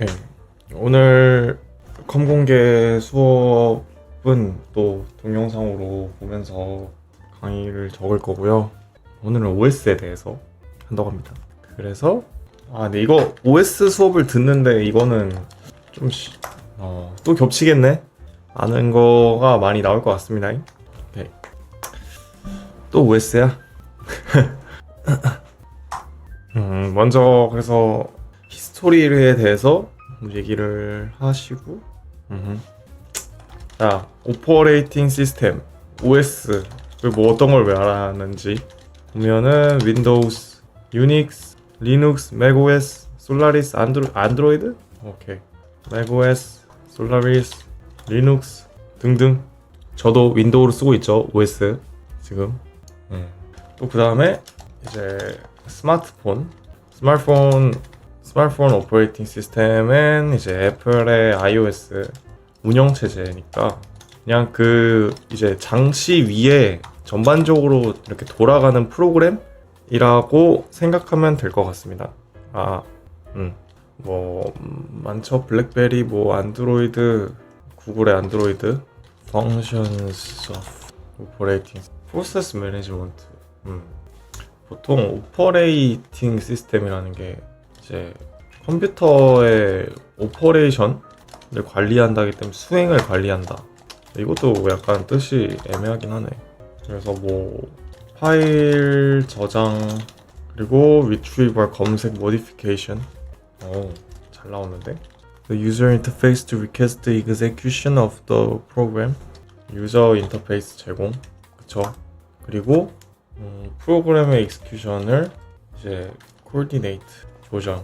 오케이. 오늘 컴공개 수업은 또 동영상으로 보면서 강의를 적을 거고요. 오늘은 OS에 대해서 한다고 합니다. 그래서 근데 이거 OS 수업을 듣는데 이거는 좀 또 겹치겠네. 아는 거가 많이 나올 것 같습니다. 오케이. 또 OS야. 먼저 그래서 히스토리에 대해서 얘기를 하시고 자, 오퍼레이팅 시스템 OS를 뭐 어떤 걸 왜 알았는지 보면은 윈도우스, 유닉스, 리눅스, 맥OS, 솔라리스, 안드로이드? 오케이. 맥OS, 솔라리스, 리눅스 등등. 저도 윈도우를 쓰고 있죠. OS 지금. 또 그 다음에 이제 스마트폰 오퍼레이팅 시스템은 이제 애플의 iOS 운영 체제니까 그냥 그 이제 장치 위에 전반적으로 이렇게 돌아가는 프로그램이라고 생각하면 될 것 같습니다. 뭐 많죠. 블랙베리, 뭐 안드로이드, 구글의 안드로이드, functions of operating, process management. 보통 오퍼레이팅 시스템이라는 게 이제 컴퓨터의 오퍼레이션을 관리한다기 때문에 수행을 관리한다. 이것도 약간 뜻이 애매하긴 하네. 그래서 뭐 파일 저장 그리고 retrieval 검색 modification. 잘 나오는데. The user interface to request the execution of the program. 유저 인터페이스 제공. 그쵸? 그리고 프로그램의 execution을 이제 coordinate 조정.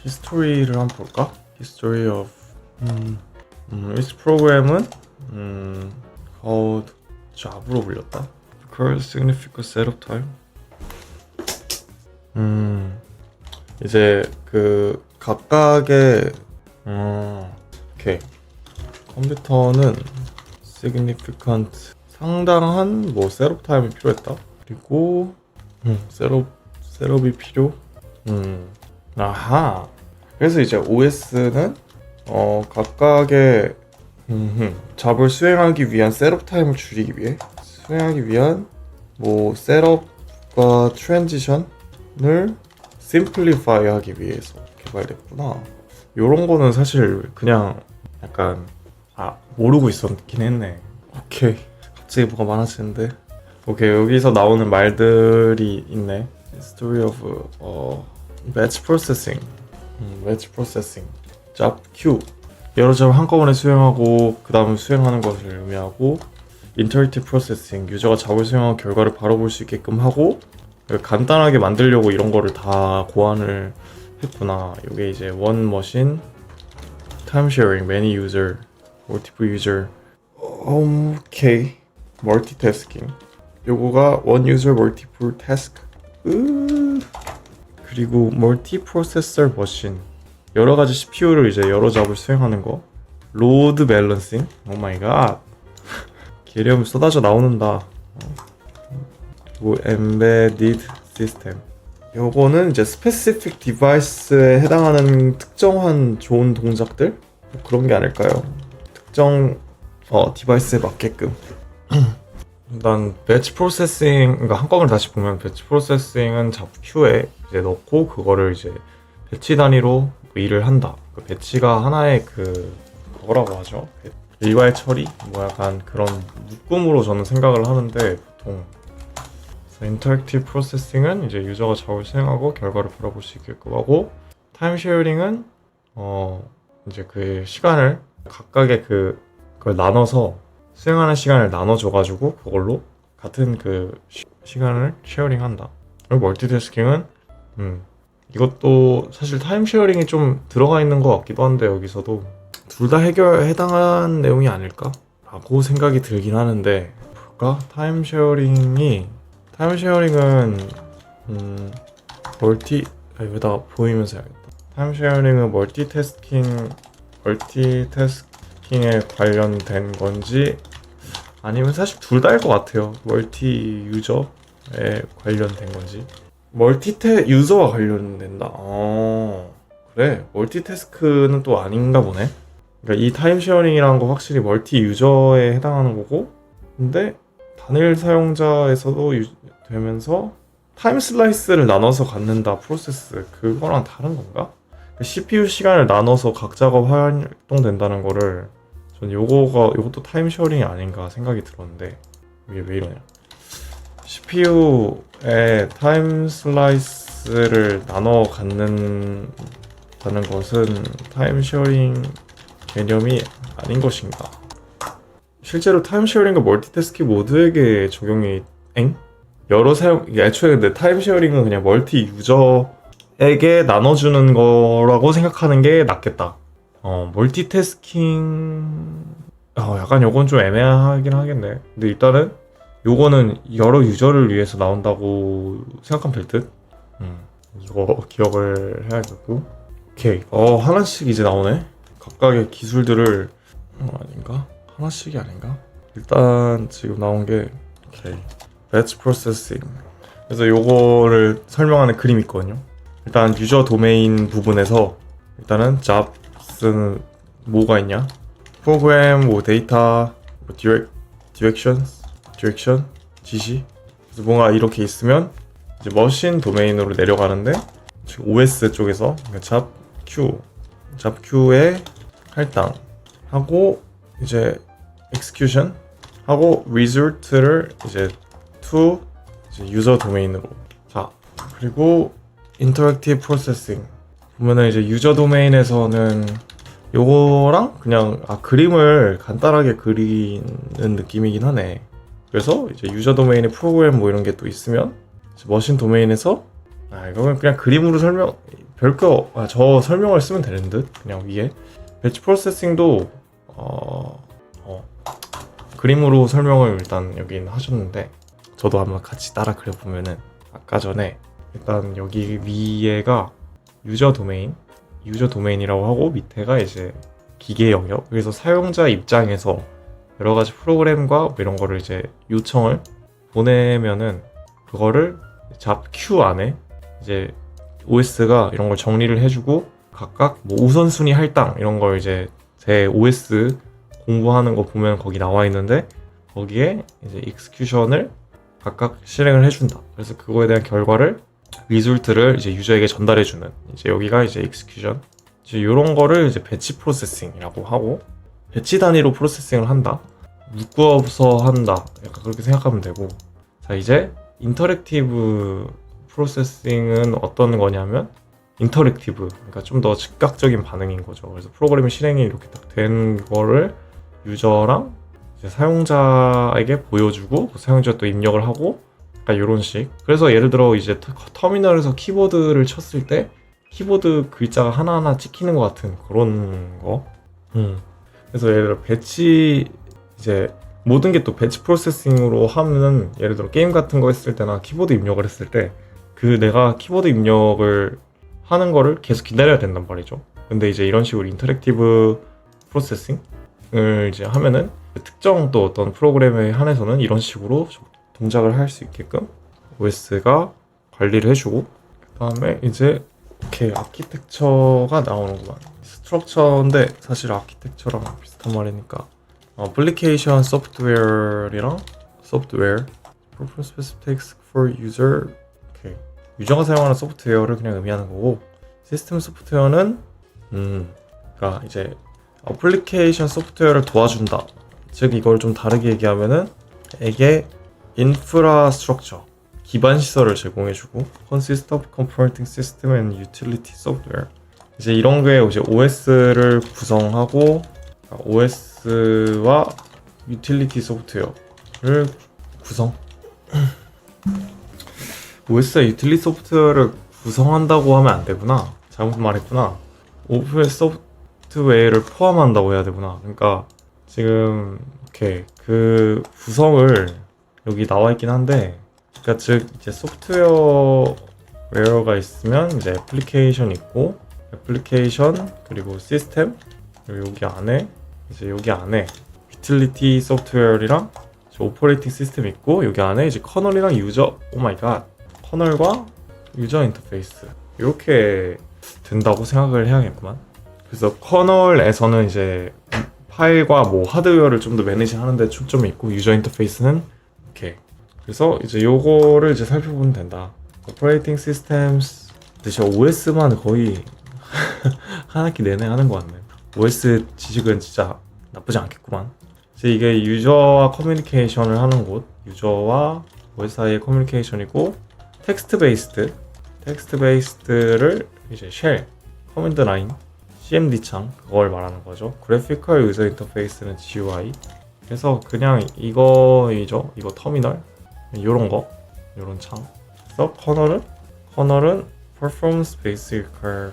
히스토리를 한번 볼까? History of This program은 called 잡으로 불렸다. Recurrent significant setup time. 이제 그 각각의 오케이. 컴퓨터는 significant 상당한 뭐 셋업 타임이 필요했다. 그리고 셋업이 필요. 아하. 그래서 이제 OS는 각각의 잡을 수행하기 위한 셋업 타임을 줄이기 위해 수행하기 위한 뭐 셋업과 트랜지션을 심플리파이 하기 위해서 개발됐구나. 요런 거는 사실 그냥 약간 모르고 있었긴 했네. 오케이. 갑자기 뭐가 많아지는데. 오케이. 여기서 나오는 말들이 있네. History of batch processing. batch processing. job queue. 여러 잡을 한꺼번에 수행하고 그 다음 수행하는 것을 의미하고, iterative processing. 유저가 잡을 수행한 결과를 바로 볼 수 있게끔 하고, 간단하게 만들려고 이런 거를 다 고안을 했구나. 이게 이제 one machine, time sharing, many user, multiple user. 오케이. 멀티태스킹. 요거가 one user multiple task. 그리고 멀티 프로세서 머신. 여러 가지 CPU를 이제 여러 잡을 수행하는 거. 로드 밸런싱. 오 마이 갓. 개념 쏟아져 나오는다. 그리고 embedded system. 요거는 이제 specific device에 해당하는 특정한 좋은 동작들? 뭐 그런 게 아닐까요? 특정 디바이스에 맞게끔. 일단 배치 프로세싱, 그러니까 한꺼번에 다시 보면 배치 프로세싱은 잡 큐에 이제 넣고 그거를 이제 배치 단위로 일을 한다. 그 배치가 하나의 그거라고 하죠. 일괄 처리, 뭐 약간 그런 묶음으로 저는 생각을 하는데, 보통 인터랙티브 프로세싱은 이제 유저가 작업을 수행하고 결과를 바라볼 수 있게끔 하고, 타임 쉐어링은 이제 그 시간을 각각의 그걸 나눠서 수행하는 시간을 나눠줘가지고 그걸로 같은 그 시간을 쉐어링한다. 그리고 멀티태스킹은 이것도 사실 타임 쉐어링이 좀 들어가 있는 것 같기도 한데, 여기서도 둘 다 해당한 내용이 아닐까? 라고 생각이 들긴 하는데, 볼까? 타임 쉐어링은 여기다 보이면서 해야겠다. 타임 쉐어링은 멀티태스킹에 관련된 건지 아니면 사실 둘 다일 것 같아요. 멀티 유저에 관련된 건지. 유저와 관련된다. 그래, 멀티태스크는 또 아닌가 보네. 그러니까 이 타임 쉐어링이라는 거 확실히 멀티 유저에 해당하는 거고, 근데 단일 사용자에서도 되면서 타임 슬라이스를 나눠서 갖는다 프로세스, 그거랑 다른 건가? CPU 시간을 나눠서 각 작업 활동된다는 거를 전 요것도 타임 쉐어링이 아닌가 생각이 들었는데, 이게 왜 이러냐. CPU에 타임 슬라이스를 나눠 갖는다는 것은 타임 쉐어링 개념이 아닌 것인가? 실제로 타임 쉐어링과 멀티태스킹 모두에게 적용이 여러 애초에 근데 타임 쉐어링은 그냥 멀티 유저에게 나눠주는 거라고 생각하는 게 낫겠다. 멀티태스킹 약간 요건 좀 애매하긴 하겠네. 근데 일단은 요거는 여러 유저를 위해서 나온다고 생각하면 될 듯? 이거 기억을 해야겠고. 오케이. 하나씩 이제 나오네. 각각의 기술들을 아닌가? 하나씩이 아닌가? 일단 지금 나온 게 오케이. 배치 프로세싱. 그래서 요거를 설명하는 그림이 있거든요. 일단 유저 도메인 부분에서 일단은 잡스는 뭐가 있냐? 프로그램, 뭐 데이터, 뭐 디렉션, 지시. 그래서 뭔가 이렇게 있으면 이제 머신 도메인으로 내려가는데 지금 OS 쪽에서 잡Q의 할당 하고 이제 execution 하고 result를 이제 to 유저 도메인으로. 자, 그리고 interactive processing 보면은 이제 유저 도메인에서는 요거랑 그냥 그림을 간단하게 그리는 느낌이긴 하네. 그래서 이제 유저 도메인에 프로그램 뭐 이런 게 또 있으면 머신 도메인에서 이거는 그냥 그림으로 별거 저 설명을 쓰면 되는 듯. 그냥 위에 배치 프로세싱도 그림으로 설명을 일단 여긴 하셨는데 저도 한번 같이 따라 그려보면은 아까 전에 일단 여기 위에가 유저 도메인이라고 하고 밑에가 이제 기계 영역. 그래서 사용자 입장에서 여러 가지 프로그램과 뭐 이런 거를 이제 요청을 보내면은 그거를 잡Q 안에 이제 OS가 이런 걸 정리를 해주고 각각 뭐 우선순위 할당 이런 걸 이제 제 OS 공부하는 거 보면 거기 나와 있는데 거기에 이제 execution을 각각 실행을 해준다. 그래서 그거에 대한 결과를 리졸트를 이제 유저에게 전달해주는 이제 여기가 이제 execution. 이제 이런 거를 이제 배치 프로세싱이라고 하고 배치 단위로 프로세싱을 한다. 묶어서 한다. 약간 그렇게 생각하면 되고. 자, 이제 인터랙티브 프로세싱은 어떤 거냐면 인터랙티브, 그러니까 좀 더 즉각적인 반응인 거죠. 그래서 프로그램 실행이 이렇게 딱 된 거를 유저랑 이제 사용자에게 보여주고 그 사용자가 또 입력을 하고 약간 이런 식. 그래서 예를 들어 이제 터미널에서 키보드를 쳤을 때 키보드 글자가 하나하나 찍히는 것 같은 그런 거. 그래서 예를 들어 배치 이제 모든 게 또 배치 프로세싱으로 하면은 예를 들어 게임 같은 거 했을 때나 키보드 입력을 했을 때 그 내가 키보드 입력을 하는 거를 계속 기다려야 된단 말이죠. 근데 이제 이런 식으로 인터랙티브 프로세싱을 이제 하면은 특정 또 어떤 프로그램에 한해서는 이런 식으로 동작을 할 수 있게끔 OS가 관리를 해주고 그 다음에 이제 이렇게 아키텍처가 나오는구만. 스트럭처인데 사실 아키텍처랑 비슷한 말이니까 어플리케이션 소프트웨어랑 소프트웨어 Performance Specifics for User. 오케이. 유저가 사용하는 소프트웨어를 그냥 의미하는 거고 시스템 소프트웨어는 그러니까 이제 어플리케이션 소프트웨어를 도와준다. 즉 이걸 좀 다르게 얘기하면은 이게 인프라스트럭처 기반 시설을 제공해주고 consist of component system and utility software. 이제 이런 게 이제 OS를 구성하고 OS와 유틸리티 소프트웨어를 구성. OS와 유틸리티 소프트웨어를 구성한다고 하면 안 되구나. 잘못 말했구나. OS 소프트웨어를 포함한다고 해야 되구나. 그러니까 지금 이렇게 그 구성을 여기 나와 있긴 한데, 그러니까 즉 이제 소프트웨어가 있으면 이제 애플리케이션 있고, 애플리케이션 그리고 시스템 그리고 여기 안에 유틸리티 소프트웨어랑 오퍼레이팅 시스템 있고 여기 안에 이제 커널이랑 유저 커널과 유저 인터페이스 이렇게 된다고 생각을 해야겠구만. 그래서 커널에서는 이제 파일과 뭐 하드웨어를 좀 더 매니지하는 데 초점이 있고 유저 인터페이스는 이렇게. 그래서 이제 요거를 이제 살펴보면 된다. 오퍼레이팅 시스템스 대신 OS만 거의 한 학기 내내 하는 것 같네. OS 지식은 진짜 나쁘지 않겠구만. 이제 이게 유저와 커뮤니케이션을 하는 곳, 유저와 OS 사이의 커뮤니케이션이고 텍스트 베이스드를 이제 쉘, 커맨드 라인, CMD 창 그걸 말하는 거죠. 그래피컬 유저 인터페이스는 GUI. 그래서 그냥 이거이죠. 이거 터미널 요런 거, 요런 창. 그래서 커널은 Performance Basic Car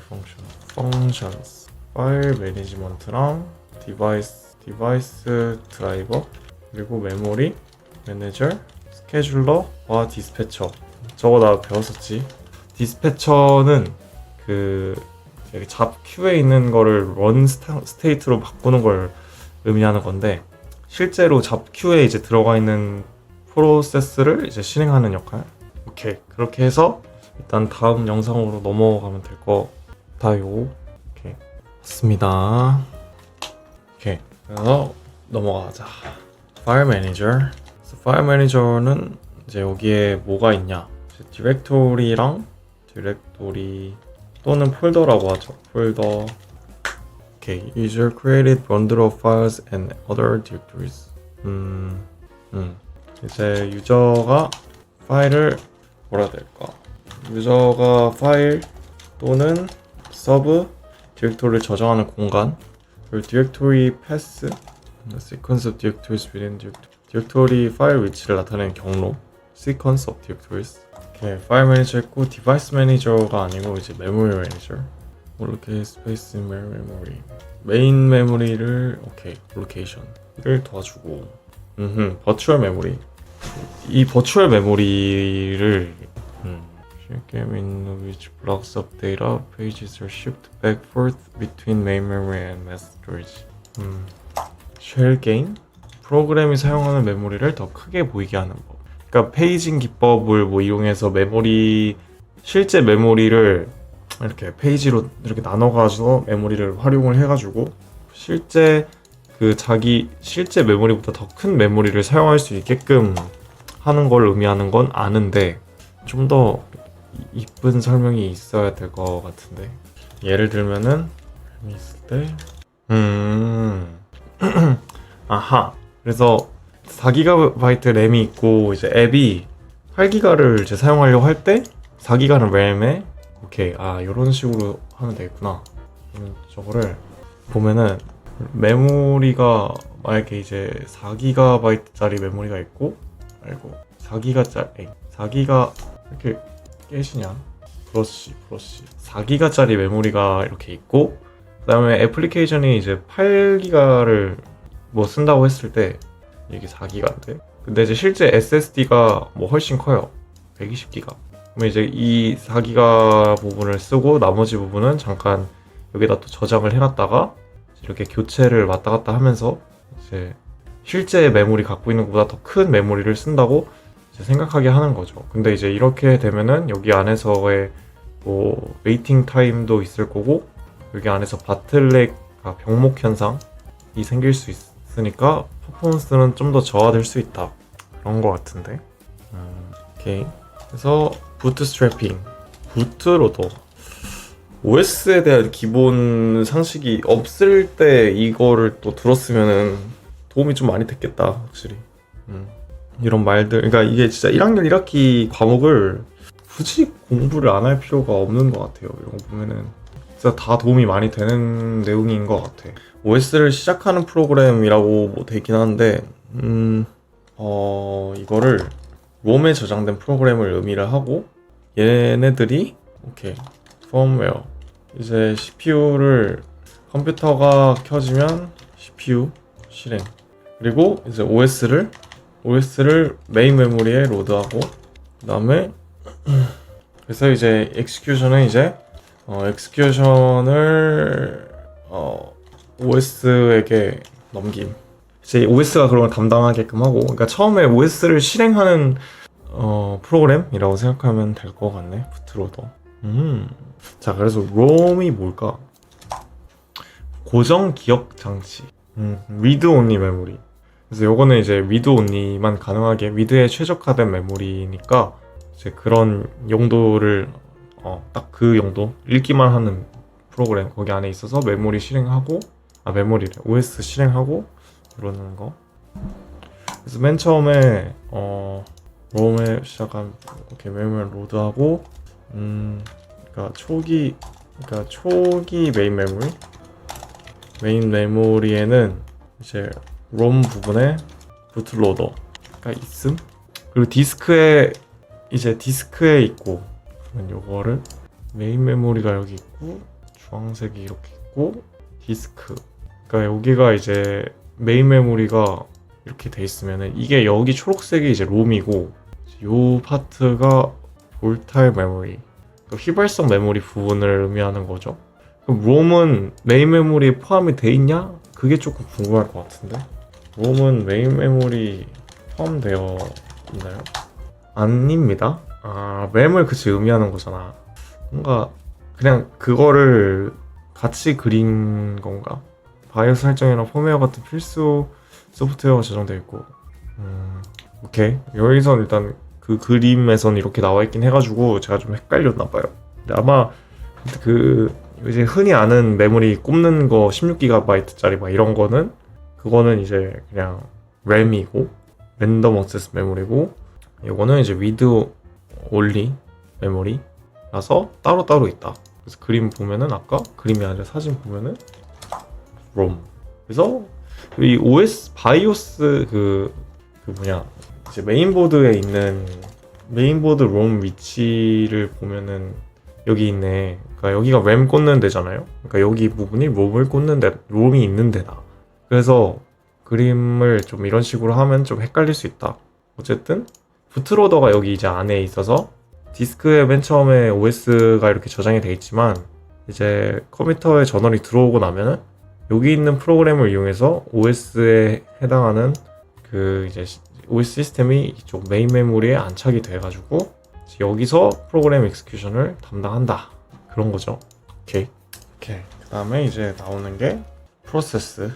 Functions, 파일 매니지먼트랑 디바이스 드라이버, 그리고 메모리, 매니저, 스케줄러와 디스패처. 저거 나 배웠었지. 디스패처는 그 여기 잡 큐에 있는 거를 런 스테이트로 바꾸는 걸 의미하는 건데, 실제로 잡 큐에 이제 들어가 있는 프로세스를 이제 실행하는 역할. 오케이, 그렇게 해서 일단 다음 영상으로 넘어가면 될 것 같아요. 오케이, 맞습니다. 오케이, 그래서 넘어가자. 파일 매니저. 파일 매니저는 이제 여기에 뭐가 있냐? 디렉토리랑 디렉토리 또는 폴더라고 하죠. 폴더. 오케이, user created bundle of files and other directories. 이제 유저가 파일을 뭐라 해야 될까? 유저가 파일 또는 서브 디렉토리를 저장하는 공간, 그리고 디렉토리 패스, sequence of directories within 디렉토리 파일 위치를 나타내는 경로, sequence of directories. 오케이, 파일 매니저 있고 디바이스 매니저가 아니고 이제 메모리 매니저. 이렇게 스페이스 메모리, 메인 메모리를 오케이, 로케이션을 도와주고, 버추얼 메모리. 이 버추얼 메모리를 game in which blocks of data pages are shipped back forth between main memory and mass storage. 쉘 게임? 프로그램이 사용하는 메모리를 더 크게 보이게 하는 법. 그러니까 페이징 기법을 뭐 이용해서 실제 메모리를 이렇게 페이지로 이렇게 나눠가지고 메모리를 활용을 해가지고 실제 메모리보다 더 큰 메모리를 사용할 수 있게끔 하는 걸 의미하는 건 아는데, 좀 더 이쁜 설명이 있어야 될 것 같은데. 예를 들면은 있을 때 아하, 그래서 4GB 램이 있고 이제 앱이 8GB를 이제 사용하려고 할 때 4GB는 램에 오케이, 이런 식으로 하면 되겠구나. 저거를 보면은 메모리가 만약에 이제 4GB짜리 메모리가 있고, 4기가 이렇게 깨시냐? 브러쉬 4기가짜리 메모리가 이렇게 있고, 그 다음에 애플리케이션이 이제 8기가를 뭐 쓴다고 했을 때 이게 4기가인데, 근데 이제 실제 SSD가 뭐 훨씬 커요. 120기가. 그러면 이제 이 4기가 부분을 쓰고 나머지 부분은 잠깐 여기다 또 저장을 해놨다가 이렇게 교체를 왔다 갔다 하면서 이제 실제 메모리 갖고 있는 것보다 더 큰 메모리를 쓴다고 이제 생각하게 하는 거죠. 근데 이제 이렇게 되면은 여기 안에서의 뭐 웨이팅 타임도 있을 거고, 여기 안에서 병목 현상이 생길 수 있으니까 퍼포먼스는 좀 더 저하될 수 있다, 그런 거 같은데. 오케이. 그래서 부트스트래핑, 부트로더. OS에 대한 기본 상식이 없을 때 이거를 또 들었으면은 도움이 좀 많이 됐겠다, 확실히. 이런 말들, 그러니까 이게 진짜 1학년 1학기 과목을 굳이 공부를 안 할 필요가 없는 것 같아요. 이런 거 보면은 진짜 다 도움이 많이 되는 내용인 것 같아. OS를 시작하는 프로그램이라고 뭐 돼 있긴 한데, 이거를 롬에 저장된 프로그램을 의미를 하고, 얘네들이 오케이, 펌웨어, 이제 CPU를, 컴퓨터가 켜지면 CPU 실행, 그리고 이제 OS를 메인 메모리에 로드하고, 그 다음에 그래서 이제 엑스큐션은 이제 엑스큐션을 OS에게 넘김. 이제 OS가 그런 걸 담당하게끔 하고, 그러니까 처음에 OS를 실행하는 프로그램이라고 생각하면 될 것 같네, 부트로더. 자, 그래서 ROM이 뭘까? 고정 기억 장치. read only 메모리. 그래서 요거는 이제 read only만 가능하게 read에 최적화된 메모리니까 이제 그런 용도를 딱 그 용도 읽기만 하는 프로그램 거기 안에 있어서 메모리 실행하고 메모리래 OS 실행하고 이러는 거. 그래서 맨 처음에 롬에 시작한 이렇게 메모리 로드하고 그러니까 초기 메인 메모리에는 이제 롬 부분에 부트로더가 있음. 그리고 디스크에 있고 요거를 메인 메모리가 여기 있고 주황색이 이렇게 있고 디스크. 그러니까 여기가 이제 메인 메모리가 이렇게 돼 있으면은 이게 여기 초록색이 이제 롬이고 요 파트가 볼탈 메모리, 그 휘발성 메모리 부분을 의미하는 거죠. 그럼 롬은 메인 메모리에 포함이 돼 있냐? 그게 조금 궁금할 것 같은데. 롬은 메인 메모리 포함되어 있나요? 아닙니다. 램을 그치 의미하는 거잖아. 뭔가 그냥 그거를 같이 그린 건가? 바이오스 설정이나 펌웨어 같은 필수 소프트웨어가 제정되어 있고. 오케이. 여기선 일단 그 그림에선 이렇게 나와 있긴 해가지고 제가 좀 헷갈렸나 봐요. 근데 아마 이제 흔히 아는 메모리 꼽는 거 16GB짜리 막 이런 거는 그거는 이제 그냥 램이고 랜덤 액세스 메모리고, 이거는 이제 read only 메모리라서 따로따로 있다. 그래서 그림 보면은 아까 그림이 아니라 사진 보면은 롬. 그래서 이 OS 바이오스 이제 메인보드에 있는 메인보드 롬 위치를 보면은 여기 있네. 그러니까 여기가 램 꽂는 데잖아요. 그러니까 여기 부분이 롬을 꽂는 데, 롬이 있는 데다. 그래서 그림을 좀 이런 식으로 하면 좀 헷갈릴 수 있다. 어쨌든 부트로더가 여기 이제 안에 있어서 디스크에 맨 처음에 OS가 이렇게 저장이 돼 있지만 이제 컴퓨터에 전원이 들어오고 나면은 여기 있는 프로그램을 이용해서 OS에 해당하는 그 이제 OS 시스템이 이쪽 메인 메모리에 안착이 돼가지고 여기서 프로그램 익스큐션을 담당한다. 그런 거죠. 오케이. 그 다음에 이제 나오는 게 프로세스.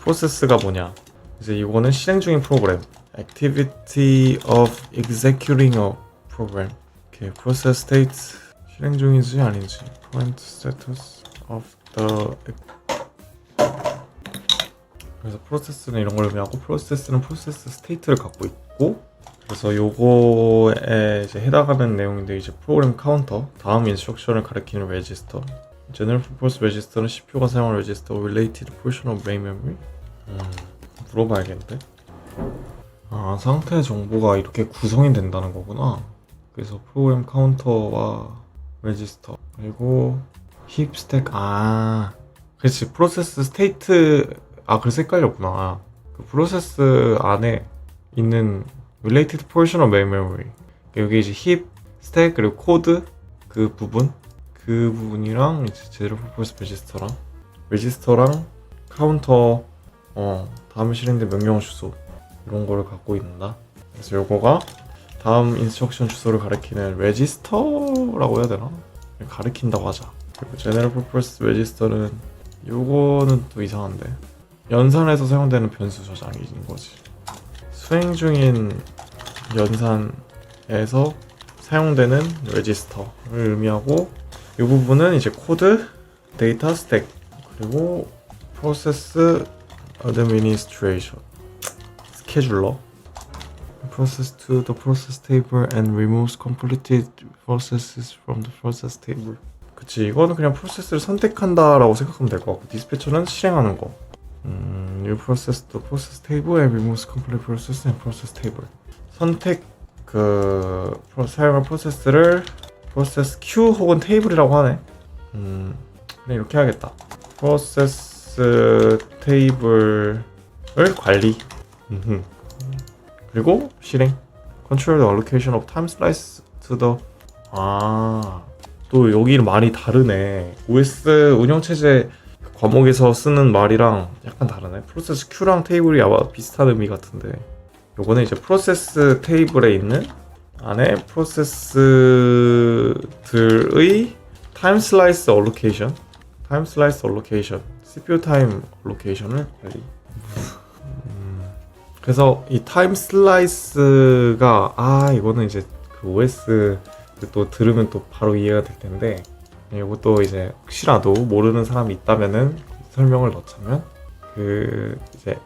프로세스가 뭐냐? 이제 이거는 실행 중인 프로그램. Activity of executing a program. 오케이. Process state 실행 중인지 아닌지. Current status of the. 그래서 프로세스는 이런 걸 의미하고 프로세스는 프로세스 스테이트를 갖고 있고, 그래서 요거에 이제 해당하는 내용인데 이제 프로그램 카운터, 다음 인스트럭션을 가리키는 레지스터, 제너럴 퍼포스 레지스터는 CPU가 사용하는 레지스터, related portion of main memory. 물어봐야겠는데. 상태 정보가 이렇게 구성이 된다는 거구나. 그래서 프로그램 카운터와 레지스터 그리고 힙 스택. 그렇지. 프로세스 스테이트. 그래서 헷갈렸구나. 그 프로세스 안에 있는 related portion of main memory, 여기 이제 힙, 스택 그리고 코드 그 부분이랑 이제 제대로 퍼포스 레지스터랑 카운터 다음에 실행된 명령 주소 이런 거를 갖고 있는다. 그래서 요거가 다음 인스트럭션 주소를 가리키는 레지스터라고 해야 되나? 가리킨다고 하자. 그리고 제너럴 퍼포스 레지스터는 요거는 또 이상한데 연산에서 사용되는 변수 저장인 거지. 수행 중인 연산에서 사용되는 레지스터를 의미하고, 이 부분은 이제 코드, 데이터 스택, 그리고 프로세스 어드미니스트레이션, 스케줄러, process to the process table and removes completed processes from the process table. 그치, 이거는 그냥 프로세스를 선택한다라고 생각하면 될 것 같고, 디스패처는 실행하는 거. New process to process table and removes complete process and process table. 선택 사용할 프로세스를 프로세스 q 혹은 테이블이라고 하네. 그냥 이렇게 해야겠다. 프로세스 테이블을 관리. 그리고 실행. Control the allocation of time slice to the. 또 여기는 말이 다르네. OS 운영체제 과목에서 쓰는 말이랑 약간 다르네. 프로세스 Q랑 테이블이 아마 비슷한 의미 같은데, 요거는 이제 프로세스 테이블에 있는 안에 프로세스들의 타임 슬라이스 알로케이션, CPU 타임 알로케이션을 관리. 그래서 이 타임 슬라이스가 이거는 이제 그 OS 또 들으면 또 바로 이해가 될 텐데, 이것도 이제 혹시라도 모르는 사람이 있다면은 설명을 넣자면, 그 이제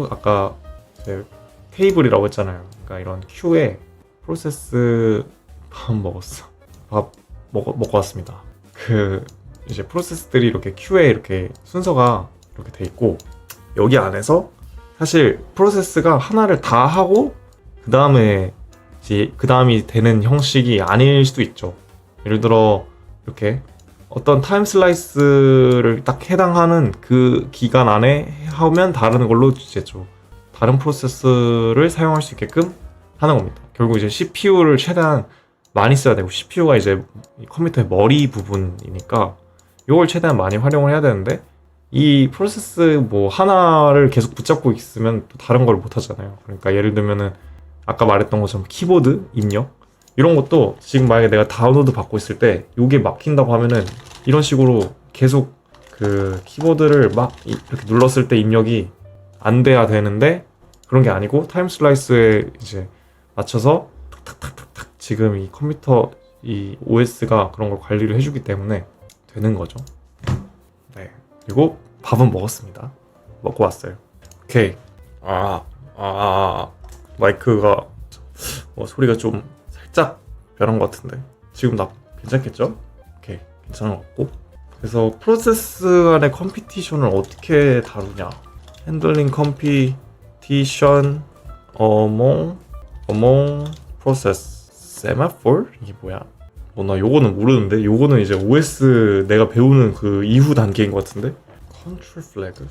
아까 이제 테이블이라고 했잖아요. 그러니까 이런 큐에 프로세스 밥 먹었어. 밥 먹고 왔습니다. 그 이제 프로세스들이 이렇게 큐에 이렇게 순서가 이렇게 돼 있고, 여기 안에서 사실 프로세스가 하나를 다 하고 그 다음에 이제 그 다음이 되는 형식이 아닐 수도 있죠. 예를 들어 이렇게 어떤 타임 슬라이스를 딱 해당하는 그 기간 안에 하면 다른 걸로 이제 좀 다른 프로세스를 사용할 수 있게끔 하는 겁니다. 결국 이제 CPU를 최대한 많이 써야 되고, CPU가 이제 컴퓨터의 머리 부분이니까 이걸 최대한 많이 활용을 해야 되는데, 이 프로세스 뭐 하나를 계속 붙잡고 있으면 또 다른 걸 못 하잖아요. 그러니까 예를 들면은 아까 말했던 것처럼 키보드 입력 이런 것도 지금 만약에 내가 다운로드 받고 있을 때 이게 막힌다고 하면은 이런 식으로 계속 그 키보드를 막 이렇게 눌렀을 때 입력이 안 돼야 되는데, 그런 게 아니고 타임 슬라이스에 이제 맞춰서 탁탁탁탁탁 지금 이 컴퓨터 이 OS가 그런 걸 관리를 해주기 때문에 되는 거죠. 네. 그리고 밥은 먹었습니다. 먹고 왔어요. 오케이. 마이크가 소리가 좀 살짝 변한 것 같은데 지금 나 괜찮겠죠? 오케이, 괜찮은 것 같고. 그래서 프로세스 간의 컴피티션을 어떻게 다루냐, 핸들링 컴피티션 어몽 프로세스 세마포, 이게 뭐야? 나 요거는 모르는데, 요거는 이제 OS 내가 배우는 그 이후 단계인 것 같은데. 컨트롤 플래그?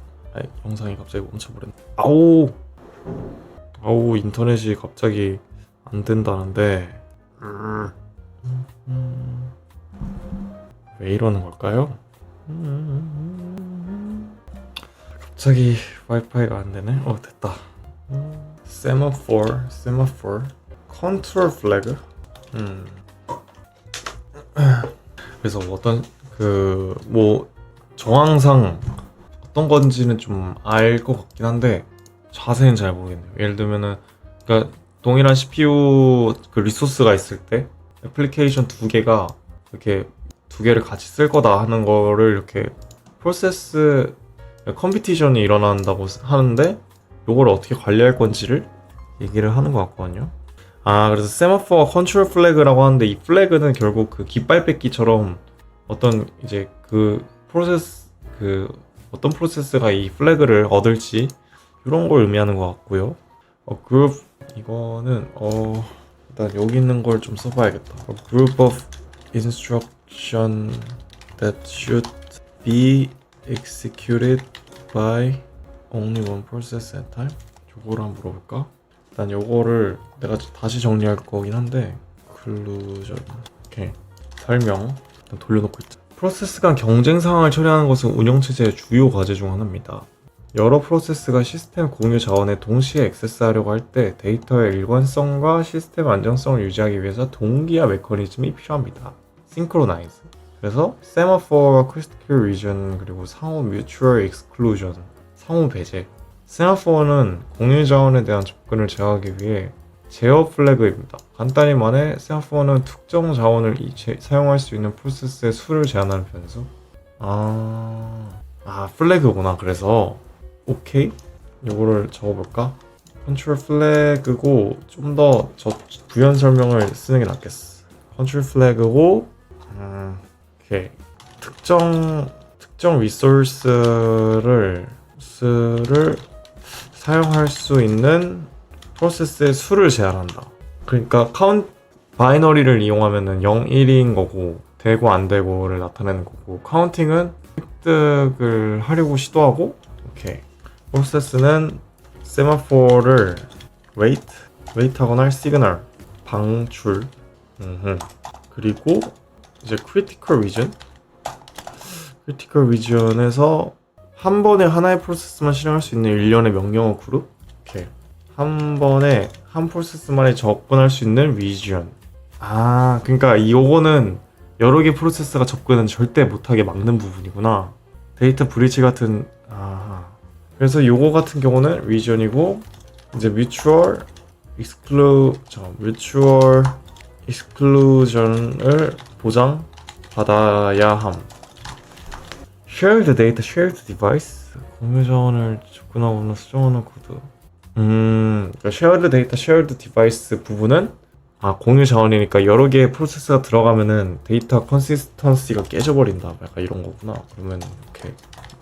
영상이 갑자기 멈춰버렸네. 아우 인터넷이 갑자기 안 된다는데 왜 이러는 걸까요? 갑자기 와이파이가 안 되네. 됐다. 세마포 컨트롤 플래그. 그래서 어떤 그 뭐 정황상 어떤 건지는 좀 알 것 같긴 한데 자세히는 잘 모르겠네요. 예를 들면은 그러니까 동일한 CPU 그 리소스가 있을 때 애플리케이션 두 개가 이렇게 두 개를 같이 쓸 거다 하는 거를 이렇게 프로세스 컴피티션이 일어난다고 하는데, 요걸 어떻게 관리할 건지를 얘기를 하는 것 같거든요. 그래서 세마포가 컨트롤 플래그라고 하는데, 이 플래그는 결국 그 깃발 뺏기처럼 어떤 이제 그 프로세스 어떤 프로세스가 이 플래그를 얻을지 이런 걸 의미하는 것 같고요. 그룹 이거는 일단 여기 있는 걸 좀 써봐야겠다. A group of instruction that should be executed by only one process at a time. 요거를 한번 물어볼까? 일단 요거를 내가 다시 정리할 거긴 한데, 클루전, 오케이, 설명 일단 돌려놓고 있자. 프로세스 간 경쟁 상황을 처리하는 것은 운영체제의 주요 과제 중 하나입니다. 여러 프로세스가 시스템 공유 자원에 동시에 액세스하려고 할 때 데이터의 일관성과 시스템 안정성을 유지하기 위해서 동기화 메커니즘이 필요합니다. 싱크로나이즈. 그래서 세마포와 크리티컬 리전, 그리고 상호 뮤추얼 익스클루전, 상호 배제. 세마포는 공유 자원에 대한 접근을 제어하기 위해 제어 플래그입니다. 간단히 말해 세마포는 특정 자원을 사용할 수 있는 프로세스의 수를 제한하는 변수. 플래그구나. 그래서 오케이, 요거를 적어볼까? 컨트롤 플래그고 좀 더 부연 설명을 쓰는 게 낫겠어. 컨트롤 플래그고 오케이, 특정 리소스를 사용할 수 있는 프로세스의 수를 제한한다. 그러니까 바이너리를 이용하면은 0, 1인 거고, 되고 안 되고를 나타내는 거고, 카운팅은 획득을 하려고 시도하고, 오케이. 프로세스는 세마포를 웨이트하거나 할 시그널, 방출, 그리고 이제 크리티컬 리전에서 한 번에 하나의 프로세스만 실행할 수 있는 일련의 명령어 그룹. 오케이. 한 번에 한 프로세스만에 접근할 수 있는 리전. 그러니까 요거는 여러 개 프로세스가 접근은 절대 못하게 막는 부분이구나. 데이터 브리치 같은 그래서 요거 같은 경우는 region이고 이제 mutual exclusion을 보장받아야 함. shared data, shared device 공유 자원을 접근하거나 수정하는 코드. 그러니까 shared data, shared device 부분은 공유 자원이니까 여러 개의 프로세스가 들어가면은 데이터 컨시스턴시가 깨져버린다. 약간 이런 거구나. 그러면 이렇게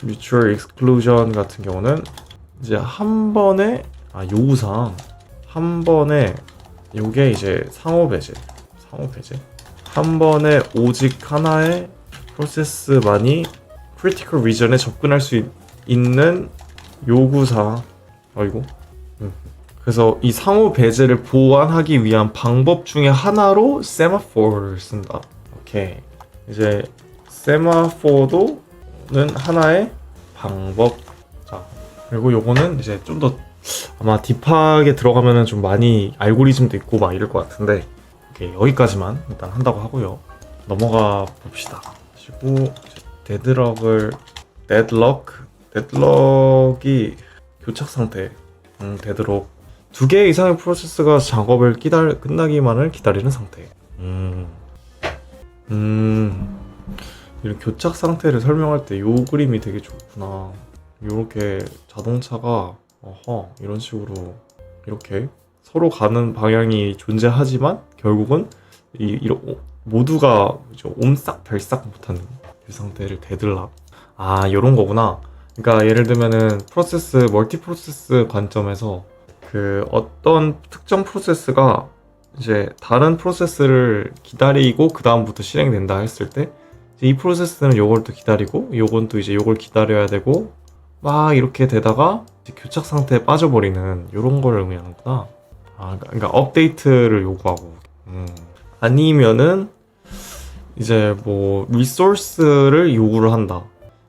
mutual exclusion 같은 경우는 이제 한 번에 요구사항 한 번에 요게 이제 상호 배제 한 번에 오직 하나의 프로세스만이 critical region에 접근할 수 있는 요구사항. 그래서 이 상호 배제를 보완하기 위한 방법 중에 하나로 세마포를 쓴다. 오케이. 이제 세마포도는 하나의 방법. 자, 그리고 요거는 이제 좀 더 아마 딥하게 들어가면은 좀 많이 알고리즘도 있고 막 이럴 것 같은데, 오케이, 여기까지만 일단 한다고 하고요. 넘어가 봅시다. 그리고 데드럭이 교착 상태. 데드록. 2개 이상의 프로세스가 작업을 끝나기만을 기다리는 상태. 이런 교착 상태를 설명할 때 요 그림이 되게 좋구나. 요렇게 자동차가 이런 식으로 이렇게 서로 가는 방향이 존재하지만 결국은 모두가 옴싹달싹 못하는 그 상태를 데드락. 요런 거구나. 그러니까 예를 들면은 멀티 프로세스 관점에서 그 어떤 특정 프로세스가 이제 다른 프로세스를 기다리고 그 다음부터 실행된다 했을 때 이 프로세스는 요걸 또 기다리고 요건 또 이제 요걸 기다려야 되고 막 이렇게 되다가 이제 교착 상태에 빠져버리는 요런 걸 의미하는구나. 그러니까 업데이트를 요구하고 아니면은 이제 뭐 리소스를 요구를 한다.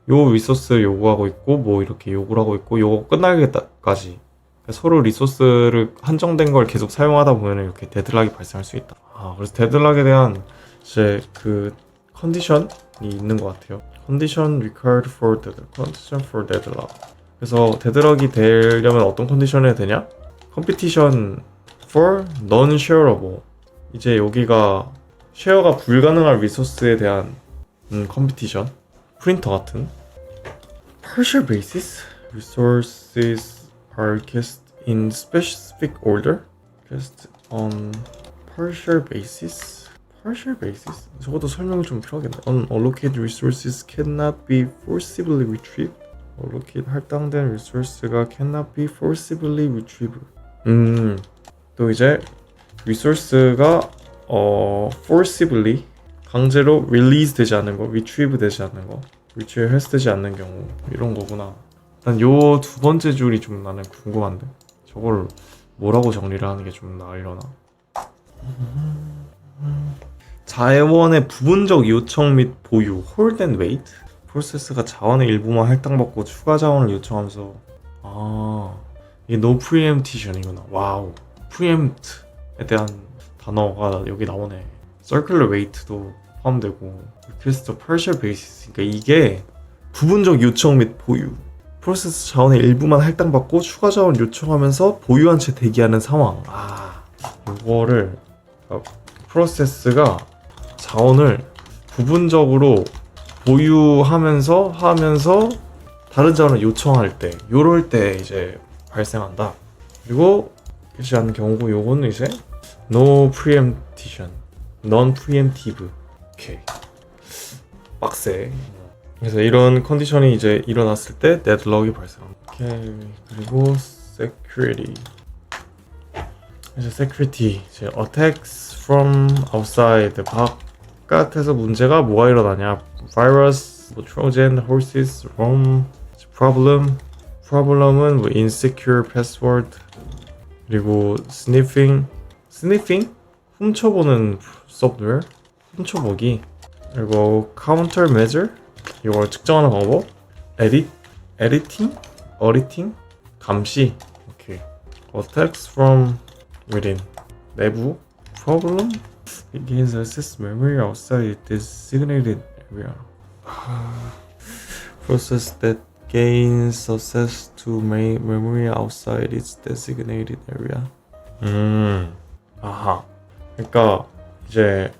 요 리소스를 요구하고 있고 뭐 이렇게 요구를 하고 있고 요거 끝나겠다까지 서로 리소스를 한정된 걸 계속 사용하다 보면 이렇게 데드락이 발생할 수 있다. 그래서 데드락에 대한 이제 그 컨디션이 있는 것 같아요. Condition required for deadlock. 그래서 데드락이 되려면 어떤 컨디션이 해야 되냐? Competition for non-shareable. 이제 여기가 쉐어가 불가능한 리소스에 대한 컴피티션. 프린터 같은. Partial basis resources are cast in specific order. Cast on partial basis. 저것도 설명이 좀 필요하겠네. Unallocated resources cannot be forcibly retrieved. 할당된 resource가 cannot be forcibly retrieved. 또 이제 resource가 forcibly 강제로 release 되지 않는 거, retrieve 되지 않는 거, retrieve 되지 않는 경우 이런 거구나. 난 요 두 번째 줄이 좀 나는 궁금한데 저걸 뭐라고 정리를 하는 게 좀 나으려나? 자원의 부분적 요청 및 보유, hold and wait. 프로세스가 자원의 일부만 할당받고 추가 자원을 요청하면서 이게 no preemption이구나. 와우, preempt에 대한 단어가 여기 나오네. circular wait도 포함되고 request partial basis. 그러니까 이게 부분적 요청 및 보유. 프로세스 자원의 일부만 할당받고 추가 자원 요청하면서 보유한 채 대기하는 상황. 이거를 프로세스가 자원을 부분적으로 보유하면서 다른 자원을 요청할 때, 요럴 때 이제 발생한다. 그리고 그렇지 않은 경우고 요거는 이제 no preemption, non preemptive. 오케이. 빡세. 그래서 이런 컨디션이 이제 일어났을 때 데드락이 발생합니다. 오케이. 그리고 security. 이제 security, 이제 attacks from outside, 바깥에서 문제가 뭐가 일어나냐? virus, trojan horses, ROM, problem은 뭐 insecure password, 그리고 sniffing, 훔쳐보는 소프트웨어, 훔쳐보기, 그리고 countermeasure, 이걸 측정하는 방법, auditing, 감시, 오케이. attacks from within, 내부, problem, It gains access memory outside its designated area. Process that gains access to memory outside its designated area. 아하. 그러니까 이제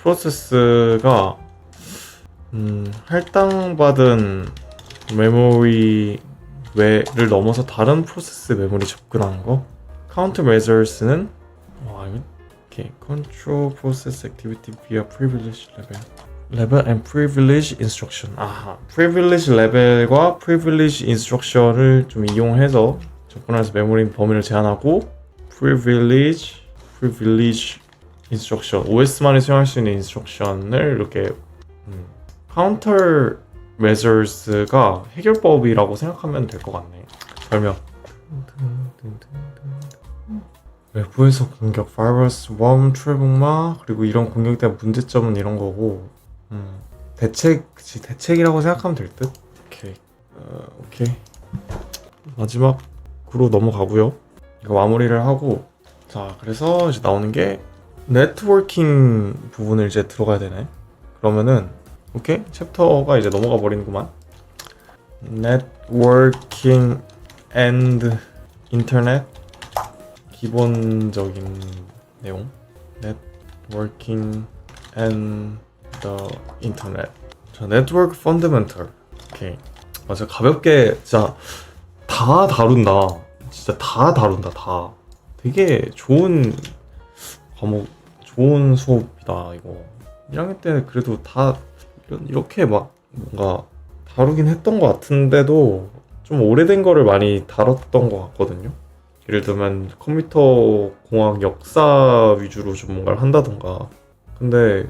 프로세스가 할당받은 메모리 외를 넘어서 다른 프로세스 메모리 접근하는 거. 카운터 메저스는 오케이. Control process activity via privilege level and privilege instruction. 아하. privilege level과 privilege instruction을 좀 이용해서 접근해서 메모리 범위를 제한하고 privilege instruction OS만이 수행할 수 있는 instruction을 이렇게 counter measures가 해결법이라고 생각하면 될 것 같네. 설명. 외부에서 공격, 바이러스, 웜, 트래블마 그리고 이런 공격에 대한 문제점은 이런 거고 대책이라고 생각하면 될 듯. 오케이. 마지막으로 넘어가고요. 이거 마무리를 하고 자 그래서 이제 나오는 게 네트워킹 부분을 이제 들어가야 되네. 그러면은 오케이 챕터가 이제 넘어가 버리는구만. Networking and Internet 기본적인 내용. Networking and the Internet. 자, Network Fundamental. 오케이. 맞아 가볍게 진짜 다 다룬다. 진짜 다 다룬다 다. 되게 좋은 과목, 좋은 수업이다 이거. 1학년 때 그래도 다 이렇게 막 뭔가 다루긴 했던 것 같은데도 좀 오래된 거를 많이 다뤘던 것 같거든요. 예를 들면 컴퓨터 공학 역사 위주로 좀 뭔가를 한다던가. 근데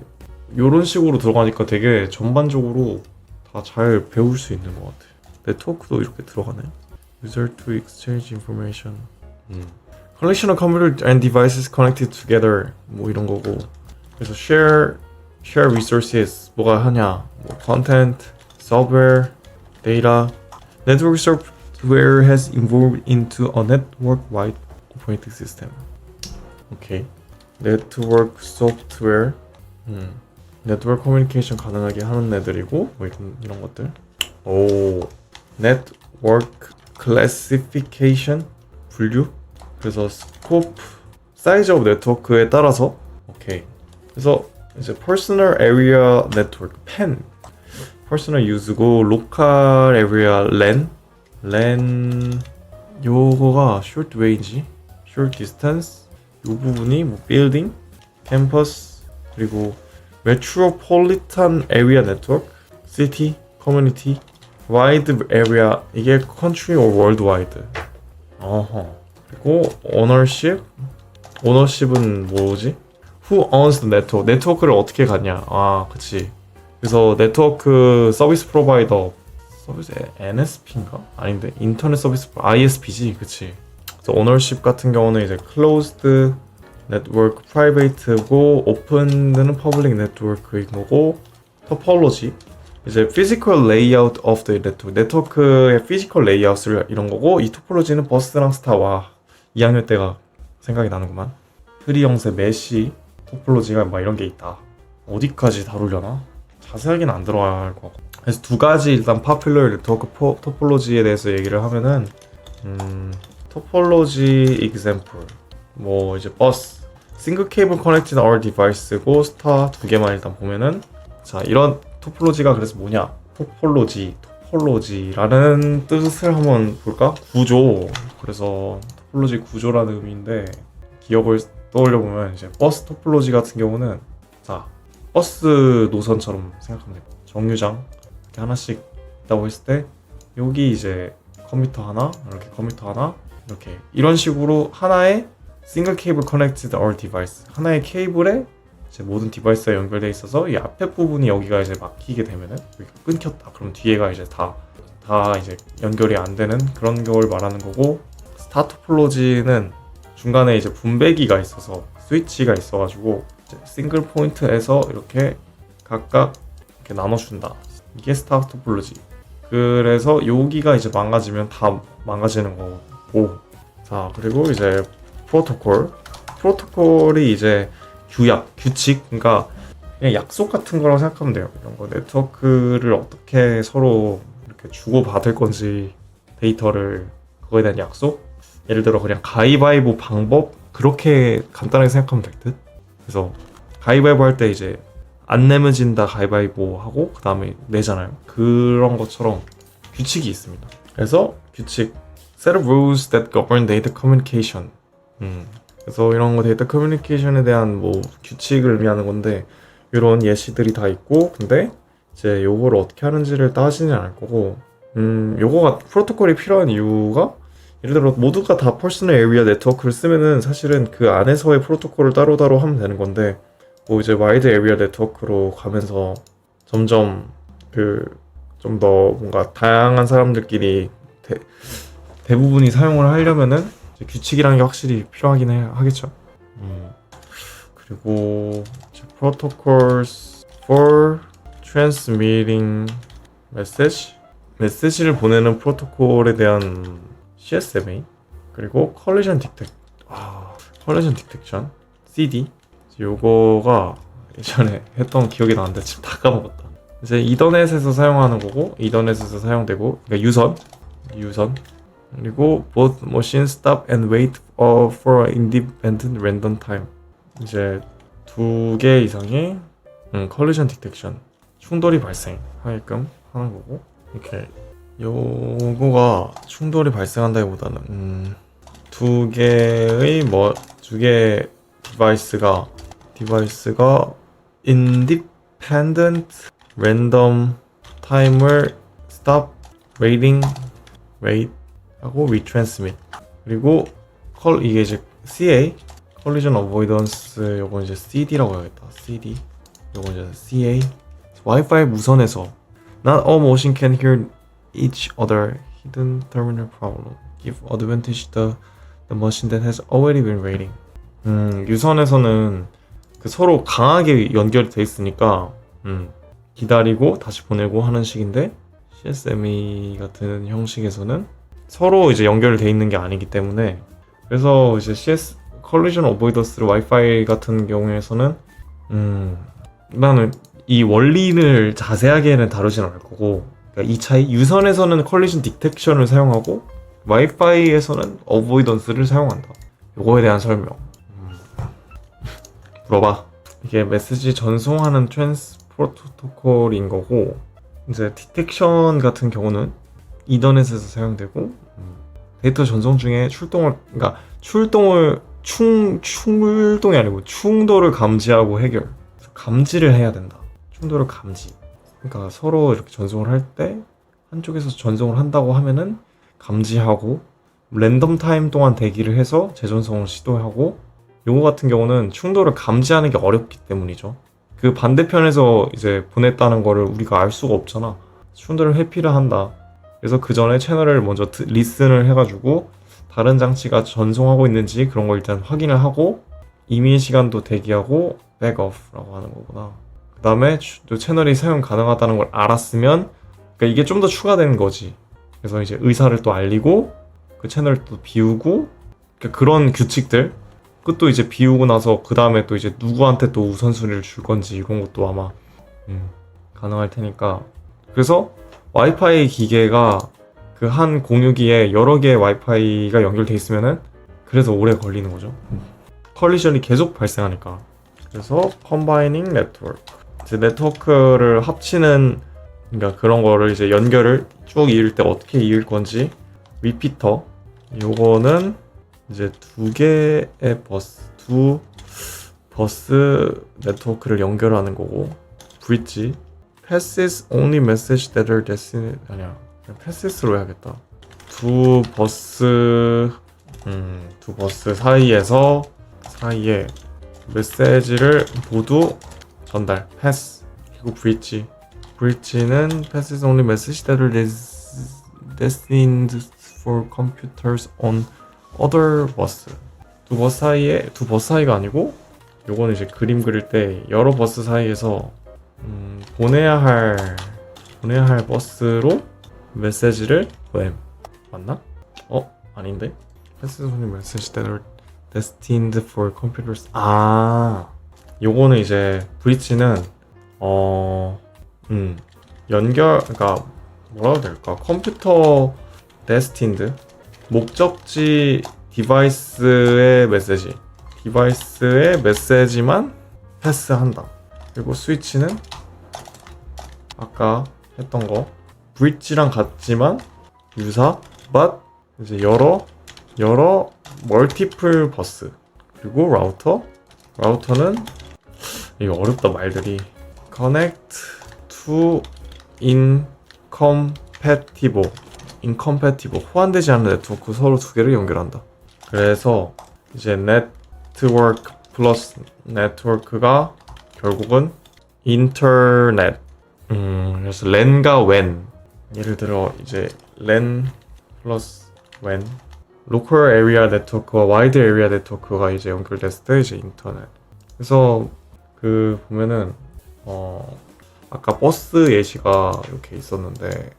이런 식으로 들어가니까 되게 전반적으로 다 잘 배울 수 있는 것 같아요. 네트워크도 이렇게 들어가네요. User to exchange information. Collection of computer and devices connected together 뭐 이런 거고. 그래서 share resources 뭐가 하냐 뭐 content, software, data. Network software has evolved into a network-wide operating system. 오케이. Network software. 네트워크 커뮤니케이션 가능하게 하는 애들이고 뭐 이런 것들. 오. Network classification 분류. 그래서 스코프 사이즈 오브 네트워크에 따라서 오케이. 그래서 이제 Personal Area Network PAN Personal Use고 Local Area LAN 요거가 Short Range, Short Distance 요 부분이 뭐 Building, Campus 그리고 Metropolitan Area Network, City, Community, Wide Area 이게 Country or Worldwide. 어허. 그리고 Ownership은 뭐지? Who owns the network? 네트워크를 어떻게 갖냐? 아, 그치. 그래서 네트워크 서비스 프로바이더 서비스 NSP인가? 아닌데 인터넷 서비스 ISP지, 그치. 그래서 ownership 같은 경우는 이제 closed network, private고 open은 public network인 거고 topology 이제 physical layout of the network 네트워크의 physical layout을 이런 거고 이 토폴로지는 버스랑 스타와 2학년 때가 생각이 나는구만. 트리 형태 메시 토폴로지가 막 이런 게 있다. 어디까지 다루려나? 자세하게는 안 들어갈 것 같고. 그래서 두 가지 일단 popular 네트워크 토폴로지에 대해서 얘기를 하면은 토폴로지 example 뭐 이제 버스 싱글 케이블 커넥티드 all device고 스타 두 개만 일단 보면은 자 이런 토폴로지가 그래서 뭐냐? 토폴로지라는 뜻을 한번 볼까? 구조. 그래서 토폴로지 구조라는 의미인데 기억을 떠올려 보면 이제 버스 토폴로지 같은 경우는 자 버스 노선처럼 생각하면 돼요. 정류장 이렇게 하나씩 있다고 했을 때 여기 이제 컴퓨터 하나 이렇게 컴퓨터 하나 이렇게 이런 식으로 하나의 싱글 케이블 커넥티드 all device 하나의 케이블에 이제 모든 디바이스가 연결돼 있어서 이 앞에 부분이 여기가 이제 막히게 되면은 여기가 끊겼다. 그럼 뒤에가 이제 다 이제 연결이 안 되는 그런 걸 말하는 거고 스타 토폴로지는 중간에 이제 분배기가 있어서 스위치가 있어가지고 이제 싱글 포인트에서 이렇게 각각 이렇게 나눠준다. 이게 스타 토폴로지. 그래서 여기가 이제 망가지면 다 망가지는 거고 자 그리고 이제 프로토콜이 이제 규약, 규칙, 그러니까 그냥 약속 같은 거라고 생각하면 돼요. 이런 거 네트워크를 어떻게 서로 이렇게 주고받을 건지 데이터를 그거에 대한 약속? 예를 들어 그냥 가위바위보 방법? 그렇게 간단하게 생각하면 될 듯? 그래서 가위바위보 할 때 이제 안 내면 진다 가위바위보 하고 그 다음에 내잖아요. 그런 것처럼 규칙이 있습니다. 그래서 규칙 set of rules that govern data communication. 그래서 이런 거 데이터 커뮤니케이션에 대한 뭐 규칙을 의미하는 건데 이런 예시들이 다 있고 근데 이제 요거를 어떻게 하는지를 따지는 않을 거고 요거가 프로토콜이 필요한 이유가 예를 들어 모두가 다 퍼스널 에리아 네트워크를 쓰면은 사실은 그 안에서의 프로토콜을 따로따로 하면 되는 건데 뭐 이제 와이드 에리아 네트워크로 가면서 점점 그 좀 더 뭔가 다양한 사람들끼리 대부분이 사용을 하려면은 이제 규칙이라는 게 확실히 필요하긴 하겠죠. 그리고 protocols for transmitting message 메시지를 보내는 프로토콜에 대한 CSMA 그리고 collision detection CD 요거가 예전에 했던 기억이 나는데 지금 다 까먹었다. 이제 이더넷에서 사용하는 거고 이더넷에서 사용되고 그러니까 유선 그리고 both machines stop and wait for independent random time 이제 두 개 이상의 collision detection 충돌이 발생하게끔 하는 거고 이렇게 요거가 충돌이 발생한다기보다는 두 개의 두 개의 디바이스가 independent random time을 stop wait 하고 retransmit 그리고 이게 이제 CA collision avoidance 요건 이제 CD라고 해야겠다. CD 요건 이제 CA 와이파이 무선에서 not all machine can hear each other hidden terminal problem give advantage the machine that has already been waiting. 유선에서는 그 서로 강하게 연결이 돼 있으니까 기다리고 다시 보내고 하는 식인데 CSME 같은 형식에서는 서로 이제 연결돼 있는 게 아니기 때문에 그래서 이제 collision avoidance를 와이파이 같은 경우에서는 나는 이 원리를 자세하게는 다루진 않을 거고 그러니까 이 차이 유선에서는 collision detection을 사용하고 와이파이에서는 avoidance를 사용한다. 요거에 대한 설명 물어봐. 이게 메시지 전송하는 프로토콜인 거고 이제 디텍션 같은 경우는 이더넷에서 사용되고 데이터 전송 중에 출동이 아니고 충돌을 감지하고 해결 감지를 해야 된다. 충돌을 감지 그러니까 서로 이렇게 전송을 할 때 한쪽에서 전송을 한다고 하면은 감지하고 랜덤 타임 동안 대기를 해서 재전송을 시도하고 요거 같은 경우는 충돌을 감지하는 게 어렵기 때문이죠. 그 반대편에서 이제 보냈다는 거를 우리가 알 수가 없잖아. 충돌을 회피를 한다. 그래서 그 전에 채널을 먼저 리슨을 해가지고 다른 장치가 전송하고 있는지 그런 걸 일단 확인을 하고 이미 시간도 대기하고 백오프라고 하는 거구나. 그 다음에 채널이 사용 가능하다는 걸 알았으면 그러니까 이게 좀 더 추가되는 거지. 그래서 이제 의사를 또 알리고 그 채널을 또 비우고 그러니까 그런 규칙들 그것도 이제 비우고 나서 그 다음에 또 이제 누구한테 또 우선순위를 줄 건지 이런 것도 아마 가능할 테니까 그래서 와이파이 기계가 그 한 공유기에 여러 개의 와이파이가 연결돼 있으면은 그래서 오래 걸리는 거죠. 컬리션이 계속 발생하니까. 그래서 combining network 이제 네트워크를 합치는 그러니까 그런 거를 이제 연결을 쭉 이을 때 어떻게 이을 건지 리피터 요거는 이제 두 버스 네트워크를 연결하는 거고 브릿지 passes only message that are destined 아니야 passes로 해야겠다. 두 버스 사이에 메시지를 모두 전달 pass 그리고 브릿지는 passes only message that are destined for computers on other bus 두 버스 사이가 아니고 요거는 이제 그림 그릴 때 여러 버스 사이에서 보내야 할 버스로 메시지를 보냄 맞나? 아닌데? passes only message that are destined for computers 요거는 이제 브릿지는 그러니까 뭐라 해야 될까? 컴퓨터 데스틴드 목적지 디바이스의 메시지만 패스한다. 그리고 스위치는 아까 했던 거 브릿지랑 같지만 유사 but 이제 여러 멀티플 버스. 그리고 라우터는 이거 어렵다 말들이. connect to incompatible 호환되지 않는 네트워크 서로 두 개를 연결한다. 그래서 이제 네트워크 플러스 네트워크가 결국은 인터넷. 그래서 랜과 웬. 예를 들어 이제 랜 플러스 웬. 로컬 에리아 네트워크와 와이드 에리아 네트워크가 이제 연결됐을 때 이제 인터넷. 그래서 그 보면은 아까 버스 예시가 이렇게 있었는데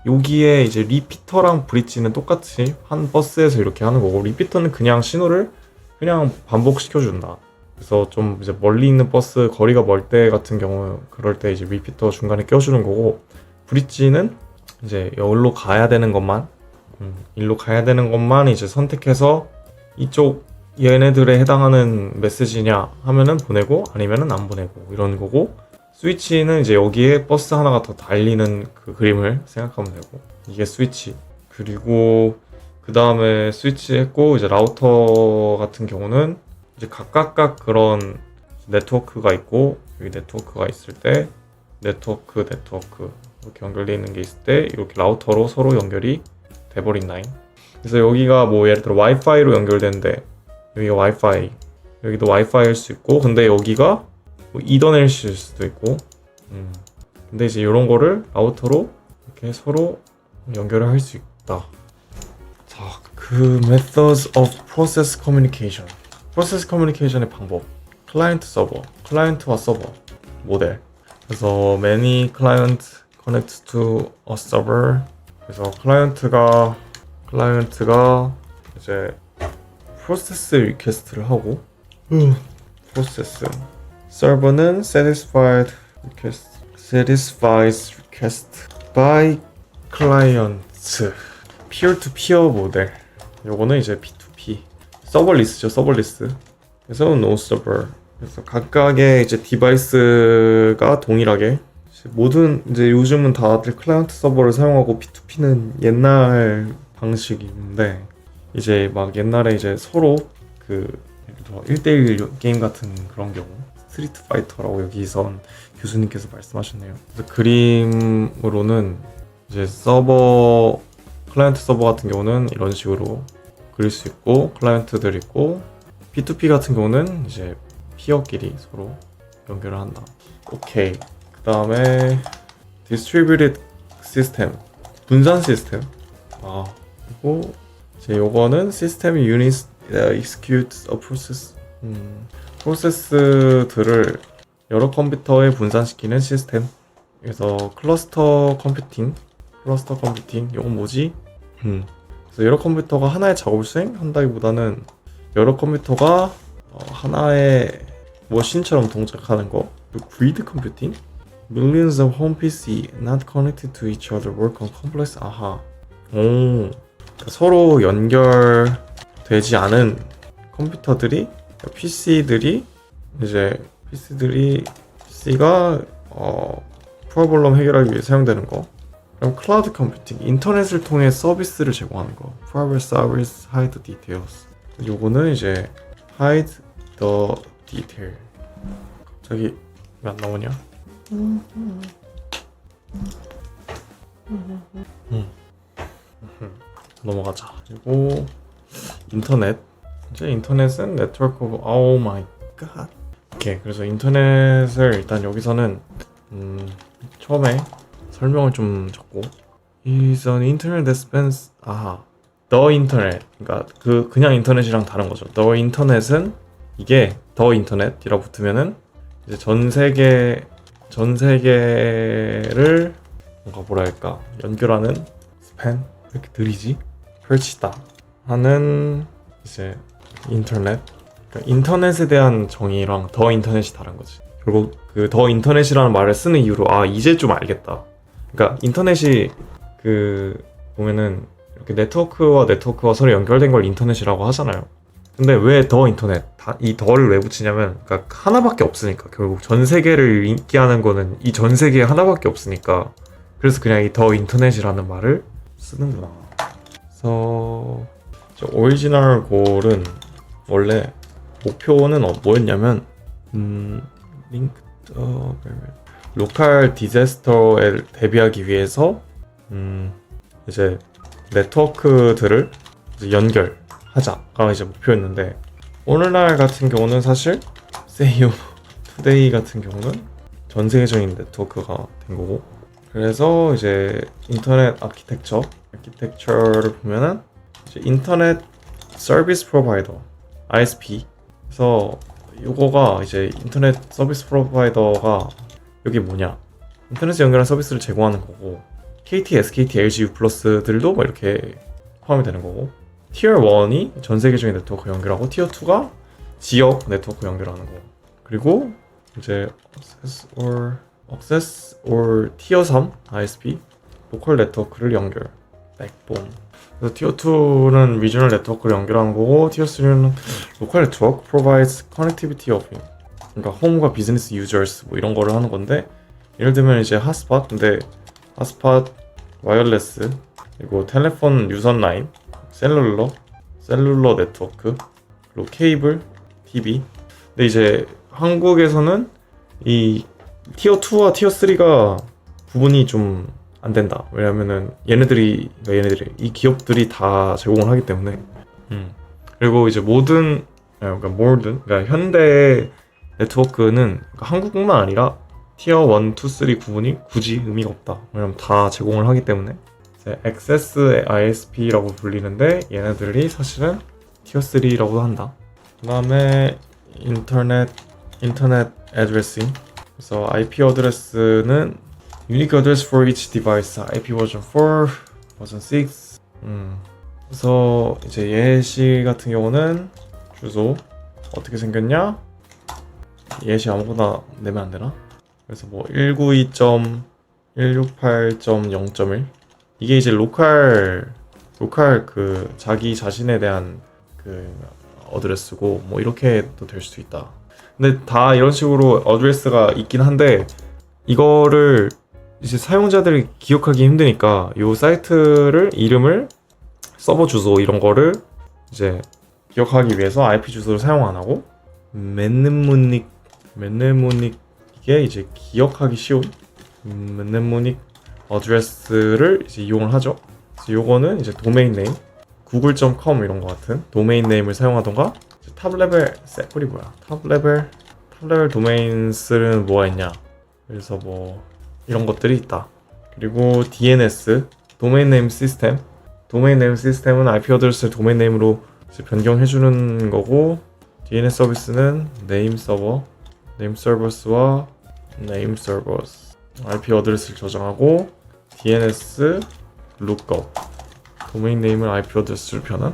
여기에 이제 리피터랑 브릿지는 똑같이 한 버스에서 이렇게 하는 거고, 리피터는 그냥 신호를 그냥 반복시켜준다. 그래서 좀 이제 멀리 있는 버스 거리가 멀 때 같은 경우 그럴 때 이제 리피터 중간에 껴주는 거고, 브릿지는 이제 일로 가야 되는 것만 이제 선택해서 이쪽 얘네들에 해당하는 메시지냐 하면은 보내고 아니면은 안 보내고 이런 거고, 스위치는 이제 여기에 버스 하나가 더 달리는 그 그림을 생각하면 되고, 이게 스위치. 그리고 그 다음에 스위치 했고, 이제 라우터 같은 경우는 이제 각각 그런 네트워크가 있고, 여기 네트워크가 있을 때 네트워크 이렇게 연결되어 있는 게 있을 때 이렇게 라우터로 서로 연결이 돼버린 라인. 그래서 여기가 뭐 예를 들어 와이파이로 연결되는데 여기가 와이파이, 여기도 와이파이일 수 있고, 근데 여기가 뭐 이더넷일 수도 있고, 근데 이제 이런 거를 라우터로 이렇게 서로 연결을 할 수 있다. 자, 그 methods of process communication. 프로세스 커뮤니케이션의 방법. 클라이언트와 서버 모델. 그래서 many client connect to a server. 그래서 클라이언트가 이제 프로세스 리퀘스트를 하고, 프로세스 서버는 satisfies request by client. peer-to-peer 모델. 요거는 이제 P2P. 서버리스죠. 그래서 no server. 그래서 각각의 이제 디바이스가 동일하게 모든 이제 요즘은 다들 클라이언트 서버를 사용하고, P2P는 옛날 방식인데 이제 막 옛날에 이제 서로 그 1대1 게임 같은 그런 경우, 스트리트 파이터라고 여기선 교수님께서 말씀하셨네요. 그래서 그림으로는 이제 클라이언트 서버 같은 경우는 이런 식으로 그릴 수 있고, 클라이언트들 있고, P2P 같은 경우는 이제 피어끼리 서로 연결을 한다. 오케이. 그 다음에 distributed system, 분산 시스템. 그리고 이제 요거는 system units that execute a process. 프로세스들을 여러 컴퓨터에 분산시키는 시스템. 그래서 클러스터 컴퓨팅. 요건 뭐지? 그래서 여러 컴퓨터가 하나의 작업을 수행한다기보다는 여러 컴퓨터가 하나의 머신처럼 동작하는 거. 그리고 그리드 컴퓨팅. Millions of home PC not connected to each other work on complex. 그러니까 서로 연결되지 않은 컴퓨터들이, PC가 프로블럼 해결하기 위해 사용되는 거. 그럼 클라우드 컴퓨팅, 인터넷을 통해 서비스를 제공하는 거. Private service, hide the details. 요거는 이제 hide the detail. 갑자기 왜 안 나오냐? 넘어가자. 그리고 인터넷. 이제 인터넷은 네트워크 오브 오 마이 갓. 오케이. 그래서 인터넷을 일단 여기서는 처음에 설명을 좀 적고, is an internet that spans the internet. 그러니까 그냥 인터넷이랑 다른 거죠. the internet은 이게 the internet이라 붙으면은 이제 전 세계를 뭔가 뭐랄까 연결하는 span, 이렇게 느리지 펼치다 하는 이제 인터넷. 그러니까 인터넷에 대한 정의랑 더 인터넷이 다른 거지. 결국 그 더 인터넷이라는 말을 쓰는 이유로 이제 좀 알겠다. 그러니까 인터넷이 그 보면은 이렇게 네트워크와 서로 연결된 걸 인터넷이라고 하잖아요. 근데 왜 더 인터넷? 이 더를 왜 붙이냐면 그러니까 하나밖에 없으니까 결국 전 세계를 인기하는 거는 이 전 세계에 하나밖에 없으니까 그래서 그냥 이 더 인터넷이라는 말을 쓰는구나. 그래서 오리지널 골은 원래 목표는 뭐였냐면 링크 로컬 디자스터에 대비하기 위해서 이제 네트워크들을 이제 연결하자가 이제 목표였는데 오늘날 같은 경우는 사실 세이오 투데이 같은 경우는 전 세계적인 네트워크가 된 거고 그래서 이제 인터넷 아키텍처를 보면은 이제 인터넷 서비스 프로바이더 ISP 그래서 요거가 이제 인터넷 서비스 프로바이더가 여기 뭐냐 인터넷에 연결한 서비스를 제공하는 거고 KT, SKT, LG U+들도 뭐 이렇게 포함이 되는 거고 티어 1이 전 세계적인 네트워크 연결하고 티어 2가 지역 네트워크 연결하는 거 그리고 이제 Access or 티어 3 ISP 로컬 네트워크를 연결 백본 그래서 티어 2는 리저널 네트워크를 연결하는 거고 티어 3는 로컬 네트워크 provides connectivity of 그러니까 홈과 비즈니스 유저스 뭐 이런 거를 하는 건데 예를 들면 이제 핫스팟 근데 핫스팟 와이어레스 그리고 텔레폰 유선 라인 셀룰러 네트워크 그리고 케이블 TV 근데 이제 한국에서는 이 티어 2와 티어 3가 구분이 좀 안 된다. 왜냐면은 얘네들이 이 기업들이 다 제공을 하기 때문에. 그리고 이제 그러니까 현대의 네트워크는 그러니까 한국뿐만 아니라 티어 1, 2, 3 구분이 굳이 의미가 없다. 왜냐면 다 제공을 하기 때문에. 이제 액세스 ISP라고 불리는데 얘네들이 사실은 티어 3라고도 한다. 그다음에 인터넷 애드레싱. 그래서 IP 어드레스는 Unique address for each device, IP version 4, version 6. 그래서 이제 예시 같은 경우는 주소 어떻게 생겼냐? 예시 아무거나 내면 안 되나? 그래서 뭐 192.168.0.1 이게 이제 로컬 그 자기 자신에 대한 그 어드레스고 뭐 이렇게도 될 수도 있다. 근데 다 이런 식으로 어드레스가 있긴 한데 이거를 이제 사용자들이 기억하기 힘드니까 요 사이트를 이름을 서버 주소 이런 거를 이제 기억하기 위해서 IP 주소를 사용 안 하고 맨네모닉 이게 이제 기억하기 쉬운 맨네모닉 어드레스를 이제 이용을 하죠. 그래서 요거는 이제 도메인 네임 google.com 이런 거 같은 도메인 네임을 사용하던가 탑 레벨 세플이 뭐야? 탑 레벨 도메인스는 뭐가 있냐? 그래서 뭐 이런 것들이 있다. 그리고 DNS 도메인 네임 시스템 은 IP 어드레스를 도메인 네임으로 변경해 주는 거고 DNS 서비스는 네임 서버스와 네임 서버스 IP 어드레스를 저장하고 DNS lookup 도메인 네임을 IP 어드레스로 변환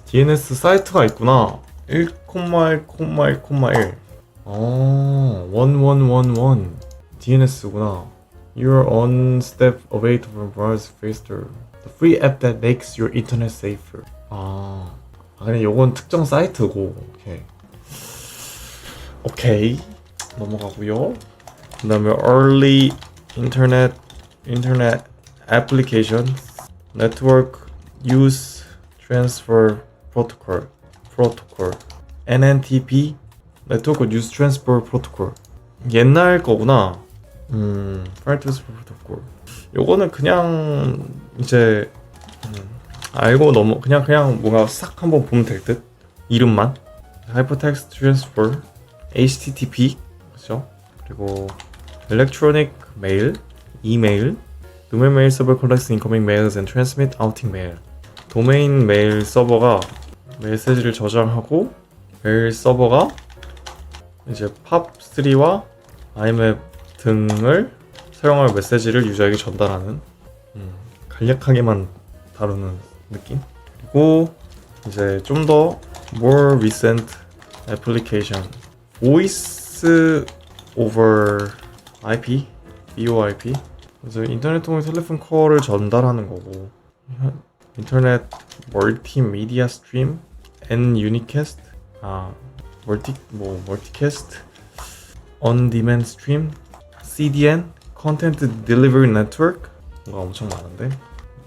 DNS 사이트가 있구나 1,1,1,1 1111 DNS구나. You're one step away from browser faster. The free app that makes your internet safer. 그냥 요건 특정 사이트고. 오케이. 넘어가고요. 그다음에 early internet application network use transfer protocol NNTP 네트워크 뉴스 트랜스퍼 프로토콜 옛날 거구나. 파일 트랜스퍼 프로토콜 요거는 그냥 이제 알고 그냥 뭔가 싹 한번 보면 될 듯. 이름만 하이퍼텍스트 트랜스퍼 HTTP 그렇죠? 그리고 일렉트로닉 메일 이메일 도메인 메일 서버 collects incoming mails and transmit outing mail 도메인 메일 서버가 메시지를 저장하고 메일 서버가 이제 팝3와 IMAP 등을 사용할 메시지를 유저에게 전달하는 간략하게만 다루는 느낌? 그리고 이제 좀 더 more recent application voice over IP, VoIP. 그래서 인터넷 통해 텔레폰 콜을 전달하는 거고 인터넷 멀티미디어 스트림 and unicast 멀티캐스트 on demand stream CDN content delivery network 뭔가 엄청 많은데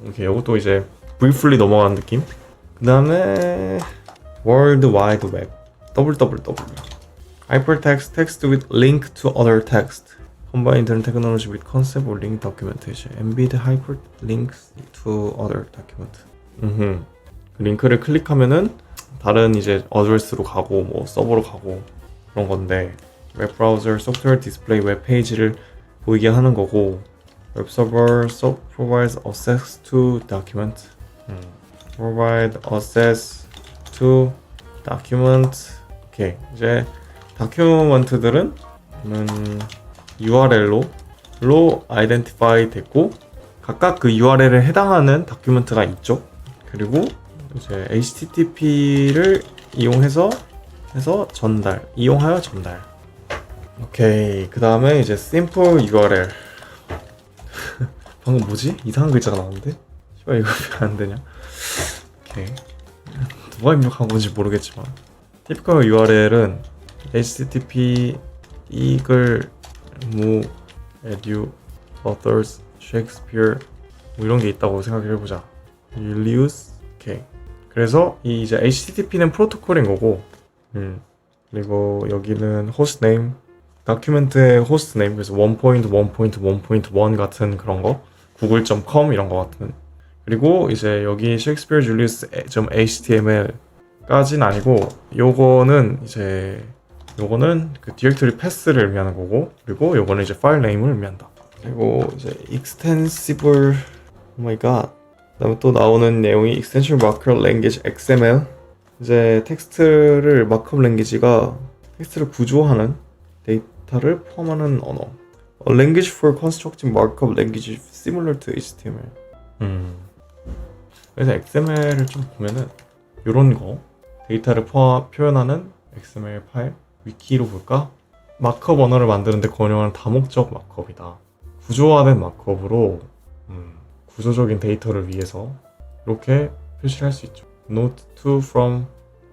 이렇게 이것도 이제 briefly 넘어가는 느낌. 그 다음에 World Wide Web WWW Hypertext text with link to other text combine internet technology with concept or link documentation embed hyperlinks to other document. 그 링크를 클릭하면은 다른 이제 어드레스로 가고 뭐 서버로 가고 그런 건데 웹브라우저 소프트웨어 디스플레이 웹페이지를 보이게 하는 거고 웹서버 provides access to document provide access to document. 오케이 이제 다큐먼트들은 URL로 아이덴티파이 됐고 각각 그 URL에 해당하는 다큐멘트가 있죠. 그리고 이제 HTTP를 이용하여 전달. 오케이 그 다음에 이제 simple URL. 방금 뭐지? 이상한 글자가 나왔는데? 씨발 이거 왜 안 되냐? 오케이 누가 입력한 건지 모르겠지만 typical URL은 HTTP eagle 무 edu authors Shakespeare 뭐 이런 게 있다고 생각을 해보자. Julius 오케이 그래서 이 이제 HTTP는 프로토콜인 거고 그리고 여기는 호스트 네임 다큐멘트의 호스트 네임 그래서 1.1.1.1 같은 그런 거 google.com 이런 거 같은 그리고 이제 여기 Shakespeare Julius.html 까진 아니고 요거는 그 디렉토리 패스를 의미하는 거고 그리고 요거는 이제 파일 네임을 의미한다. 그리고 이제 extensible 그다음에 또 나오는 내용이 extensible markup language XML 이제 텍스트를 마크업 랭귀지가 텍스트를 구조하는 데이터를 포함하는 언어 A language for constructing markup language similar to HTML. 그래서 XML을 좀 보면은 요런 거 데이터를 표현하는 XML 파일 위키로 볼까? 마크업 언어를 만드는데 권유하는 다목적 마크업이다. 구조화된 마크업으로 구조적인 데이터를 위해서 이렇게 표시를 할 수 있죠. Note to from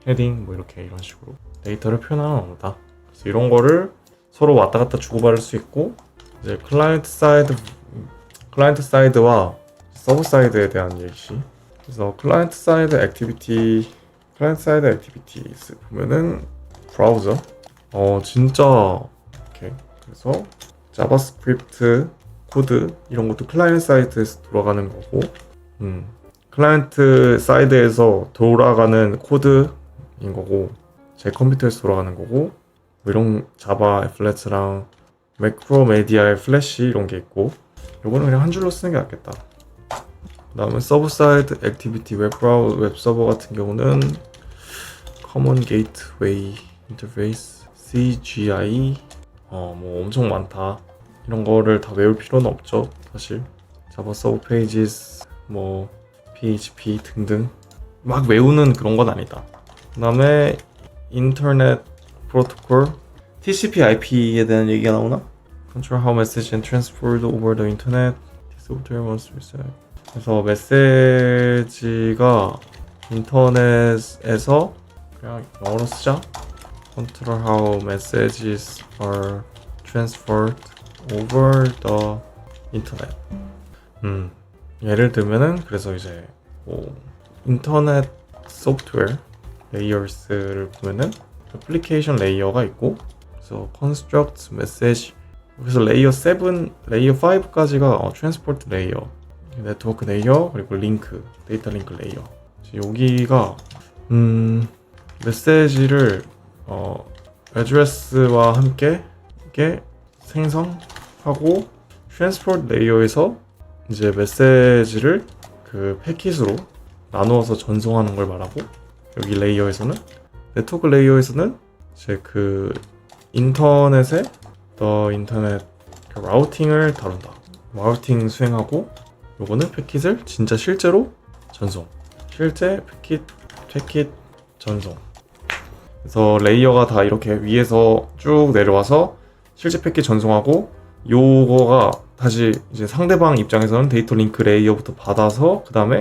heading 뭐 이런 식으로 데이터를 표현하는 언어다. 그래서 이런 거를 서로 왔다 갔다 주고받을 수 있고 이제 클라이언트 사이드와 서버 사이드에 대한 얘기. 그래서 클라이언트 사이드 액티비티스 보면은 브라우저 진짜 이렇게 그래서 자바스크립트 코드 이런 것도 클라이언트 사이드에서 돌아가는 거고 클라이언트 사이드에서 돌아가는 코드인 거고 제 컴퓨터에서 돌아가는 거고 뭐 이런 자바 플랫이랑 매크로메디아의 플래시 이런 게 있고 요거는 그냥 한 줄로 쓰는 게 낫겠다. 그 다음에 서버 사이드 액티비티 웹서버 같은 경우는 Common Gateway Interface CGI 뭐 엄청 많다. 이런 거를 다 외울 필요는 없죠 사실. 자바 서버 페이지스 뭐 PHP 등등 막 외우는 그런 건 아니다. 그 다음에 인터넷 프로토콜 TCP/IP에 대한 얘기가 나오나? Control how message and transferred over the internet. Software must receive. 그래서 메시지가 인터넷에서 그냥 영어로 쓰자. Control how messages are transferred over the internet. 예를 들면은 그래서 이제 뭐 인터넷 소프트웨어 레이어스를 보면은 애플리케이션 레이어가 있고 그래서 construct message 그래서 레이어 7, 레이어 5까지가 트랜스포트 레이어, 네트워크 레이어, 그리고 링크, 데이터 링크 레이어. 여기가 메시지를 애드레스와 함께 이게 생성하고 트랜스포트 레이어에서 이제 메시지를 그 패킷으로 나누어서 전송하는 걸 말하고 여기 레이어에서는 네트워크 레이어에서는 이제 그 인터넷의 인터넷 그 라우팅을 다룬다. 라우팅 수행하고 요거는 패킷을 진짜 실제로 전송, 실제 패킷 전송. 그래서 레이어가 다 이렇게 위에서 쭉 내려와서 실제 패킷 전송하고, 요거가 다시 이제 상대방 입장에서는 데이터 링크 레이어부터 받아서 그 다음에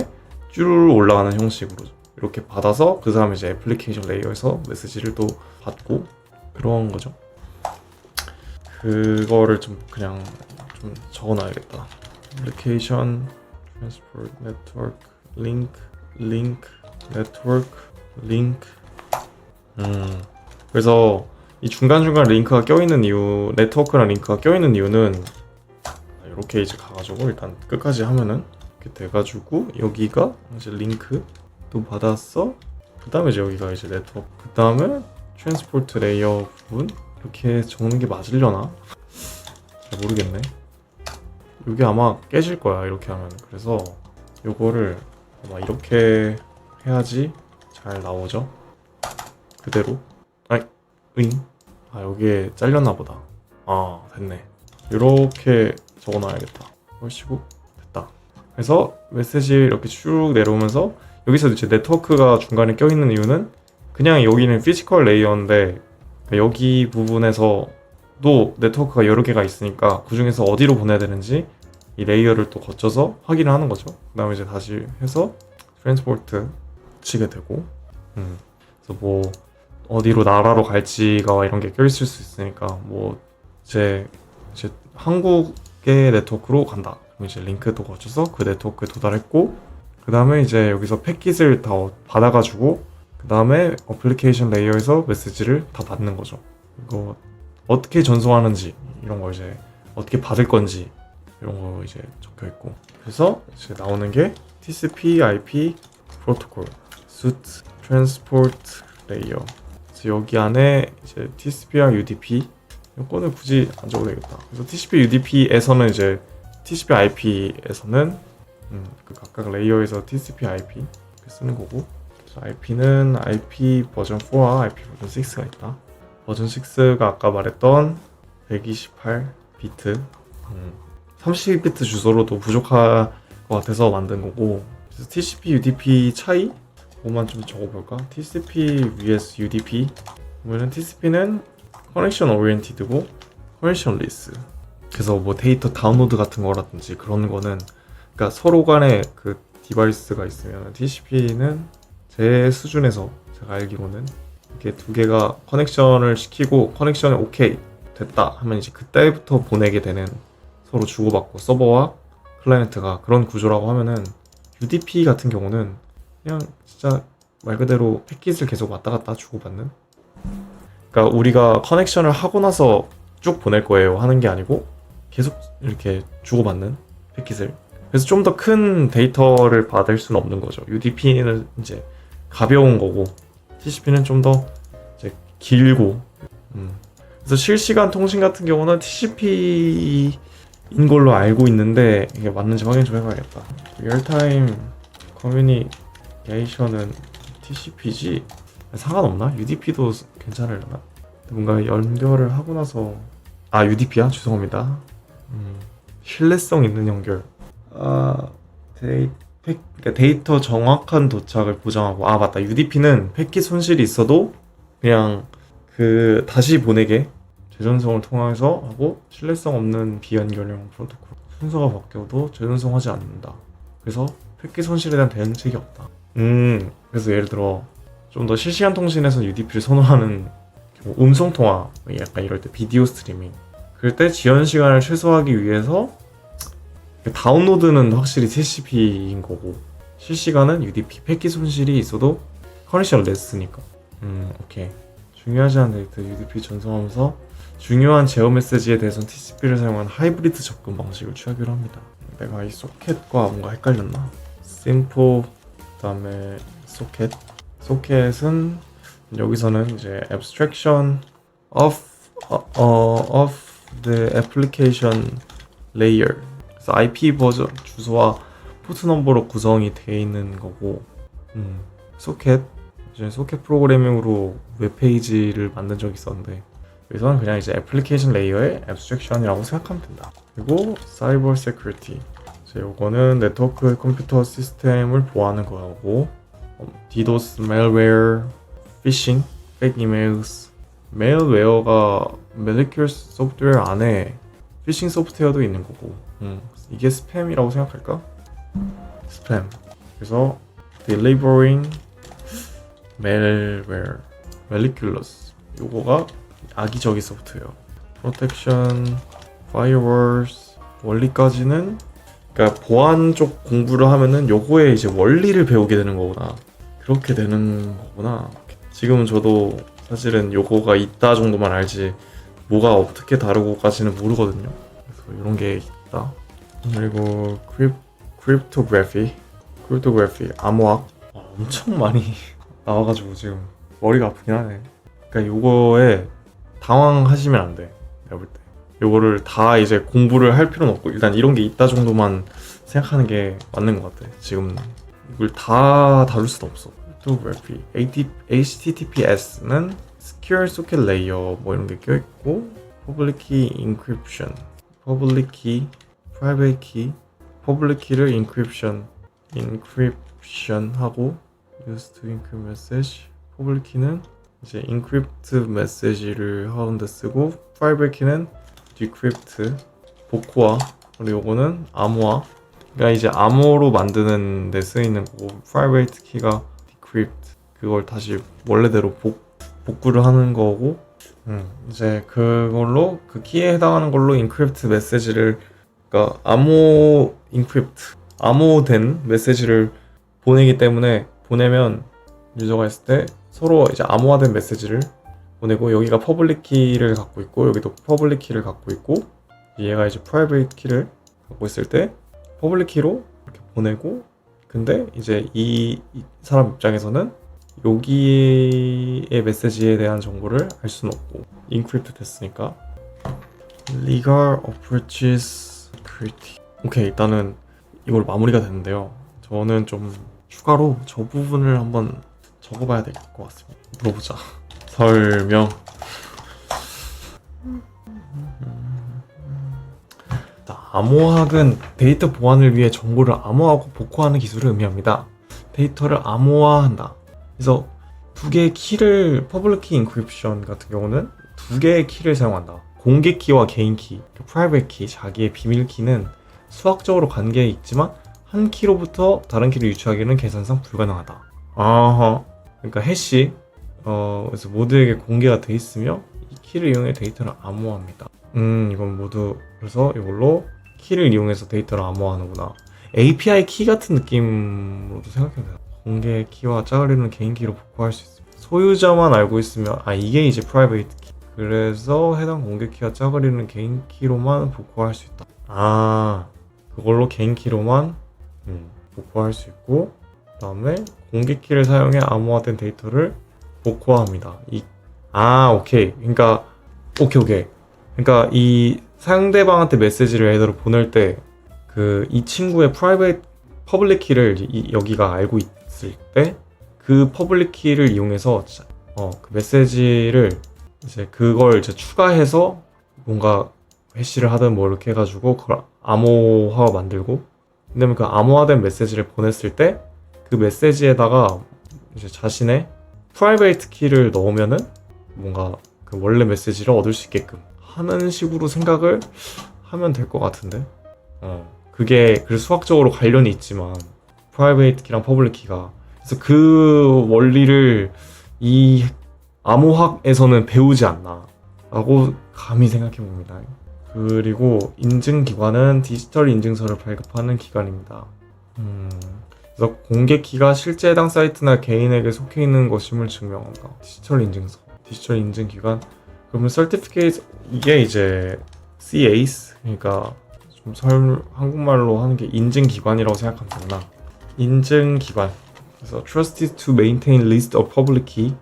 쭉 올라가는 형식으로 이렇게 받아서 그 다음에 이제 애플리케이션 레이어에서 메시지를 또 받고 그런 거죠. 그거를 좀 그냥 좀 적어놔야겠다. 애플리케이션 트랜스포트 네트워크 링크 네트워크 링크. 그래서 이 중간중간 링크가 껴있는 이유, 네트워크랑 링크가 껴있는 이유는 이렇게 이제 가가지고 일단 끝까지 하면은 이렇게 돼가지고 여기가 이제 링크 또 받았어. 그 다음에 이제 여기가 이제 네트워크, 그 다음에 트랜스포트 레이어 부분 이렇게 적는 게 맞으려나? 잘 모르겠네. 이게 아마 깨질 거야 이렇게 하면. 그래서 요거를 아마 이렇게 해야지 잘 나오죠. 그대로. 여기에 잘렸나 보다. 됐네. 이렇게 적어놔야겠다. 그러시고 됐다. 그래서 메시지 이렇게 쭉 내려오면서 여기서 이제 네트워크가 중간에 껴있는 이유는 그냥 여기는 피지컬 레이어인데 여기 부분에서도 네트워크가 여러 개가 있으니까 그 중에서 어디로 보내야 되는지 이 레이어를 또 거쳐서 확인을 하는 거죠. 그 다음에 이제 다시 해서 트랜스포트 치게 되고, 그래서 뭐 어디로 나라로 갈지가 이런 게 껴있을 수 있으니까 뭐 이제 한국의 네트워크로 간다. 그럼 이제 링크도 거쳐서 그 네트워크에 도달했고, 그 다음에 이제 여기서 패킷을 다 받아가지고 그 다음에 어플리케이션 레이어에서 메시지를 다 받는 거죠. 이거 어떻게 전송하는지 이런 거 이제 어떻게 받을 건지 이런 거 이제 적혀 있고, 그래서 이제 나오는 게 TCP/IP 프로토콜 Suite Transport Layer. 그래서 여기 안에 이제 TCP랑 UDP 이거는 굳이 안 적어도 되겠다. 그래서 TCP, UDP에서는 이제 TCP/IP에서는 그 각각 레이어에서 TCP/IP 쓰는 거고, 그래서 IP는 IP 버전 4와 IP 버전 6가 있다. 버전 6가 아까 말했던 128비트 32비트 주소로도 부족할 것 같아서 만든 거고, 그래서 TCP, UDP 차이 뭐만 좀 적어볼까? TCP vs UDP 보면은 TCP는 커넥션 오리엔티드고 커넥션리스. 그래서 뭐 데이터 다운로드 같은 거라든지 그런 거는 그러니까 서로 간에 그 디바이스가 있으면 TCP는 제 수준에서 제가 알기로는 이렇게 두 개가 커넥션을 시키고 커넥션이 오케이 됐다 하면 이제 그때부터 보내게 되는, 서로 주고받고 서버와 클라이언트가 그런 구조라고 하면은, UDP 같은 경우는 그냥 진짜 말 그대로 패킷을 계속 왔다 갔다 주고받는, 그러니까 우리가 커넥션을 하고 나서 쭉 보낼 거예요 하는 게 아니고 계속 이렇게 주고받는 패킷을. 그래서 좀 더 큰 데이터를 받을 수는 없는 거죠. UDP는 이제 가벼운 거고 TCP는 좀 더 이제 길고. 그래서 실시간 통신 같은 경우는 TCP인 걸로 알고 있는데 이게 맞는지 확인 좀 해봐야겠다. 리얼타임 커뮤니케이션은 TCP지? 상관없나? UDP도 괜찮으려나? 뭔가 연결을 하고 나서 UDP야? 죄송합니다. 신뢰성 있는 연결. 그러니까 데이터 정확한 도착을 보장하고, 맞다. UDP는 패킷 손실이 있어도 그냥 그 다시 보내게 재전송을 통해서 하고, 신뢰성 없는 비연결형 프로토콜. 순서가 바뀌어도 재전송하지 않는다. 그래서 패킷 손실에 대한 대응책이 없다. 그래서 예를 들어 좀 더 실시간 통신에서 UDP를 선호하는 경우, 음성 통화 약간 이럴 때 비디오 스트리밍 그럴 때 지연 시간을 최소화하기 위해서 다운로드는 확실히 TCP인 거고, 실시간은 UDP. 패킷 손실이 있어도 커넥션 레스니까. 오케이. 중요하지 않은 데이터 UDP 전송하면서 중요한 제어 메시지에 대해서는 TCP를 사용한 하이브리드 접근 방식을 취하기로 합니다. 내가 이 소켓과 뭔가 헷갈렸나? 심포 그다음에 소켓은 여기서는 이제 abstraction of the application layer. 그래서 IP 버전 주소와 포트 넘버로 구성이 되어 있는 거고, 소켓 이제 소켓 프로그래밍으로 웹페이지를 만든 적이 있었는데 여기서는 그냥 이제 애플리케이션 레이어의 abstraction이라고 생각하면 된다. 그리고 사이버 세큐리티. 이거는 네트워크 컴퓨터 시스템을 보호하는 거고, DDoS, malware, phishing, fake emails. malware가 malicious 소프트웨어 안에 피싱 소프트웨어도 있는 거고, 이게 스팸이라고 생각할까? 스팸. 그래서 delivering malware, malicious. 요거가 악의적인 소프트웨어. protection, firewalls. 원리까지는, 그러니까 보안 쪽 공부를 하면은 요거에 이제 원리를 배우게 되는 거구나. 그렇게 되는 거구나. 지금은 저도 사실은 요거가 있다 정도만 알지 뭐가 어떻게 다르고까지는 모르거든요. 그래서 이런 게 있다. 그리고 크립토그래피, 암호학 엄청 많이 나와가지고 지금 머리가 아프긴 하네. 그러니까 요거에 당황하시면 안 돼. 내가 볼 때 요거를 다 이제 공부를 할 필요는 없고 일단 이런 게 있다 정도만 생각하는 게 맞는 것 같아. 지금 이걸 다 다룰 수는 없어. 크립토그래피, HTTPS는 Secure Socket Layer 뭐 이런 게 껴있고, Public Key Encryption, Public Key, Private Key, Public Key를 encryption 하고 Use to encrypt message. Public Key는 이제 encrypt message를 하는데 쓰고, Private Key는 decrypt, 복호화. 그리고 요거는 암호화. 그러니까 이제 암호로 만드는 데 쓰이는 거고, Private Key가 decrypt, 그걸 다시 원래대로 복구를 하는 거고, 이제 그걸로 그 키에 해당하는 걸로 인크립트 메시지를, 그러니까 암호된 메시지를 보내기 때문에, 보내면 유저가 있을 때 서로 이제 암호화된 메시지를 보내고, 여기가 퍼블릭 키를 갖고 있고 여기도 퍼블릭 키를 갖고 있고, 얘가 이제 프라이빗 키를 갖고 있을 때 퍼블릭 키로 이렇게 보내고, 근데 이제 이 사람 입장에서는 여기의 메시지에 대한 정보를 알 수는 없고 인크립트 됐으니까. Legal approaches security. 오케이, 일단은 이걸 마무리가 됐는데요. 저는 좀 추가로 저 부분을 한번 적어봐야 될 것 같습니다. 물어보자. 설명. 암호학은 데이터 보안을 위해 정보를 암호하고 복호하는 기술을 의미합니다. 데이터를 암호화한다. 그래서 두 개의 키를, 퍼블릭 키 인크립션 같은 경우는 두 개의 키를 사용한다. 공개 키와 개인 키, 프라이빗 키, 자기의 비밀 키는 수학적으로 관계에 있지만 한 키로부터 다른 키를 유추하기는 계산상 불가능하다. 아하. 그러니까 해시, 그래서 모두에게 공개가 돼 있으며 이 키를 이용해 데이터를 암호화합니다. 이건 모두, 그래서 이걸로 키를 이용해서 데이터를 암호화하는구나. API 키 같은 느낌으로도 생각해도 돼요. 공개 키와 짝을 개인 키로 복구할 수 있습니다. 소유자만 알고 있으면, 이게 이제 프라이빗 키. 그래서 해당 공개 키와 짝을 이루는 개인 키로만 복구할 수 있다. 그걸로 개인 키로만 복구할 수 있고, 그 다음에 공개 키를 사용해 암호화된 데이터를 복구합니다. 오케이. 그러니까 오케이. 그러니까 이 상대방한테 메시지를 예를 들어 보낼 때 이 친구의 퍼블릭 키를 여기가 알고 있을 때 그 퍼블릭 키를 이용해서 그 메시지를 이제 그걸 이제 추가해서 뭔가 해시를 하든 뭐 이렇게 해가지고 그걸 암호화 만들고, 그다음에 그 암호화된 메시지를 보냈을 때 그 메시지에다가 이제 자신의 프라이빗 키를 넣으면은 뭔가 그 원래 메시지를 얻을 수 있게끔 하는 식으로 생각을 하면 될 것 같은데. 그게 그래서 수학적으로 관련이 있지만 프라이빗 키랑 퍼블릭 키가, 그래서 그 원리를 이 암호학에서는 배우지 않나 라고 감히 생각해 봅니다. 그리고 인증기관은 디지털 인증서를 발급하는 기관입니다. 그래서 공개 키가 실제 해당 사이트나 개인에게 속해 있는 것임을 증명한다. 디지털 인증서, 디지털 인증기관. 그러면 certificate, 이게 이제 CAs, 그러니까 좀 한국말로 하는 게 인증기관이라고 생각하면 되구나. 인증기관. 그래서 trusted to maintain list of public key.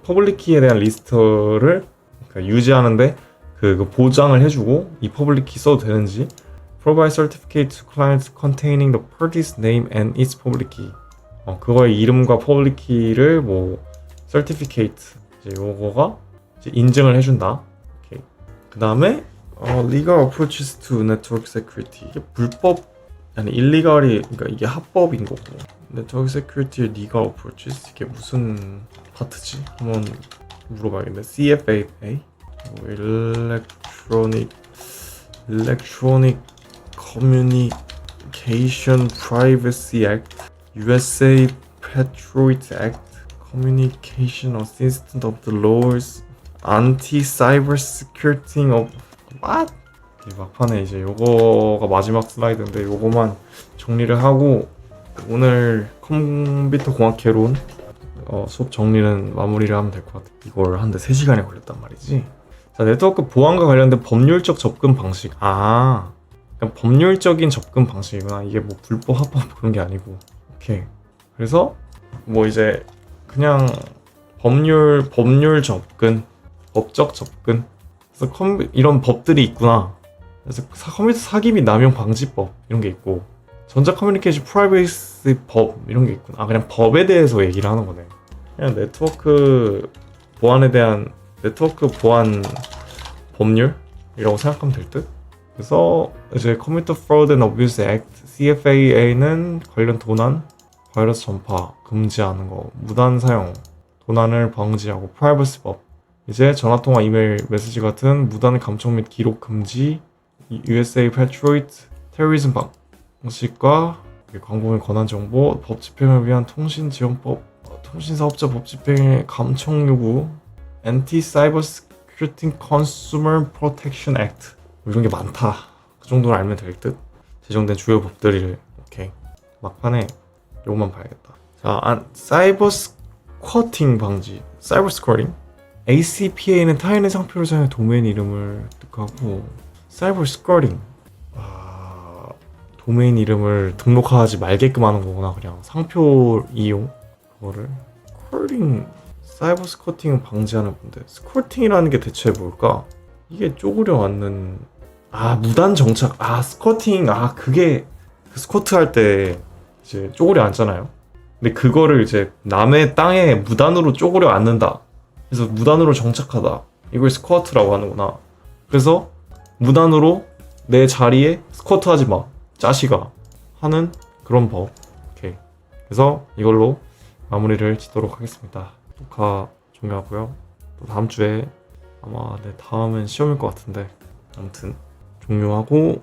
퍼블릭 키에 대한 리스트를 그러니까 유지하는데 그 보장을 해주고, 이 퍼블릭 키 써도 되는지. Provide certificate to clients containing the party's name and its public key. 그거의 이름과 퍼블릭 키를 뭐 certificate, 이제 요거가 이제 인증을 해준다. 그 다음에 legal approaches to network security. 이게 불법, 아니 일리갈이 그러니까 이게 합법인 거고 네트워크 세큐리티의 리갈 어프로치스 이게 무슨 파트지? 한번 물어봐야겠네. CFAA Electronic Communication Privacy Act, USA Patriot Act, Communication Assistant of the Laws, Anti-Cybersecurity of What? 이 막판에 이제 요거가 마지막 슬라이드인데 요거만 정리를 하고 오늘 컴퓨터 공학개론 수업 정리는 마무리를 하면 될 것 같아. 이걸 하는데 3시간이 걸렸단 말이지. 자, 네트워크 보안과 관련된 법률적 접근 방식. 그냥 법률적인 접근 방식이구나. 이게 뭐 불법, 합법 그런 게 아니고. 오케이. 그래서 뭐 이제 그냥 법률 접근, 법적 접근. 그래서 이런 법들이 있구나. 그래서 컴퓨터 사기 및 남용 방지법 이런 게 있고 전자 커뮤니케이션 프라이버시 법 이런 게 있구나. 그냥 법에 대해서 얘기를 하는 거네. 그냥 네트워크 보안에 대한 네트워크 보안 법률이라고 생각하면 될 듯. 그래서 이제 Computer Fraud and Abuse Act CFAA는 관련 도난, 바이러스 전파 금지하는 거, 무단 사용, 도난을 방지하고 프라이버시법 이제 전화통화, 이메일, 메시지 같은 무단 감청 및 기록 금지, USA Patriot 테러리즘 방식과 광고 및 권한 정보, 법 집행을 위한 통신 지원법, 통신사업자 법 집행의 감청 요구, Anti-Cybersecurity Consumer Protection Act 이런 게 많다. 그 정도는 알면 될 듯. 제정된 주요 법들을 오케이. 막판에 요것만 봐야겠다. 자, 사이버 스쿼팅 방지, 사이버 스쿼팅. ACPA는 타인의 상표를 사용해 도메인 이름을 획득하고 사이버 스쿼팅. 도메인 이름을 등록하지 말게끔 하는 거구나. 그냥 상표 이용 그거를 스쿼팅. 사이버 스쿼팅은 방지하는 건데 스쿼팅이라는 게 대체 뭘까? 이게 쪼그려 앉는 무단 정착 스쿼팅 그게 그 스쿼트 할 때 이제 쪼그려 앉잖아요. 근데 그거를 이제 남의 땅에 무단으로 쪼그려 앉는다. 그래서 무단으로 정착하다. 이걸 스쿼트라고 하는구나. 그래서 무단으로 내 자리에 스쿼트 하지 마. 짜시가 하는 그런 법. 오케이. 그래서 이걸로 마무리를 짓도록 하겠습니다. 녹화 종료하고요. 또 다음 주에 아마 다음은 시험일 것 같은데 아무튼 종료하고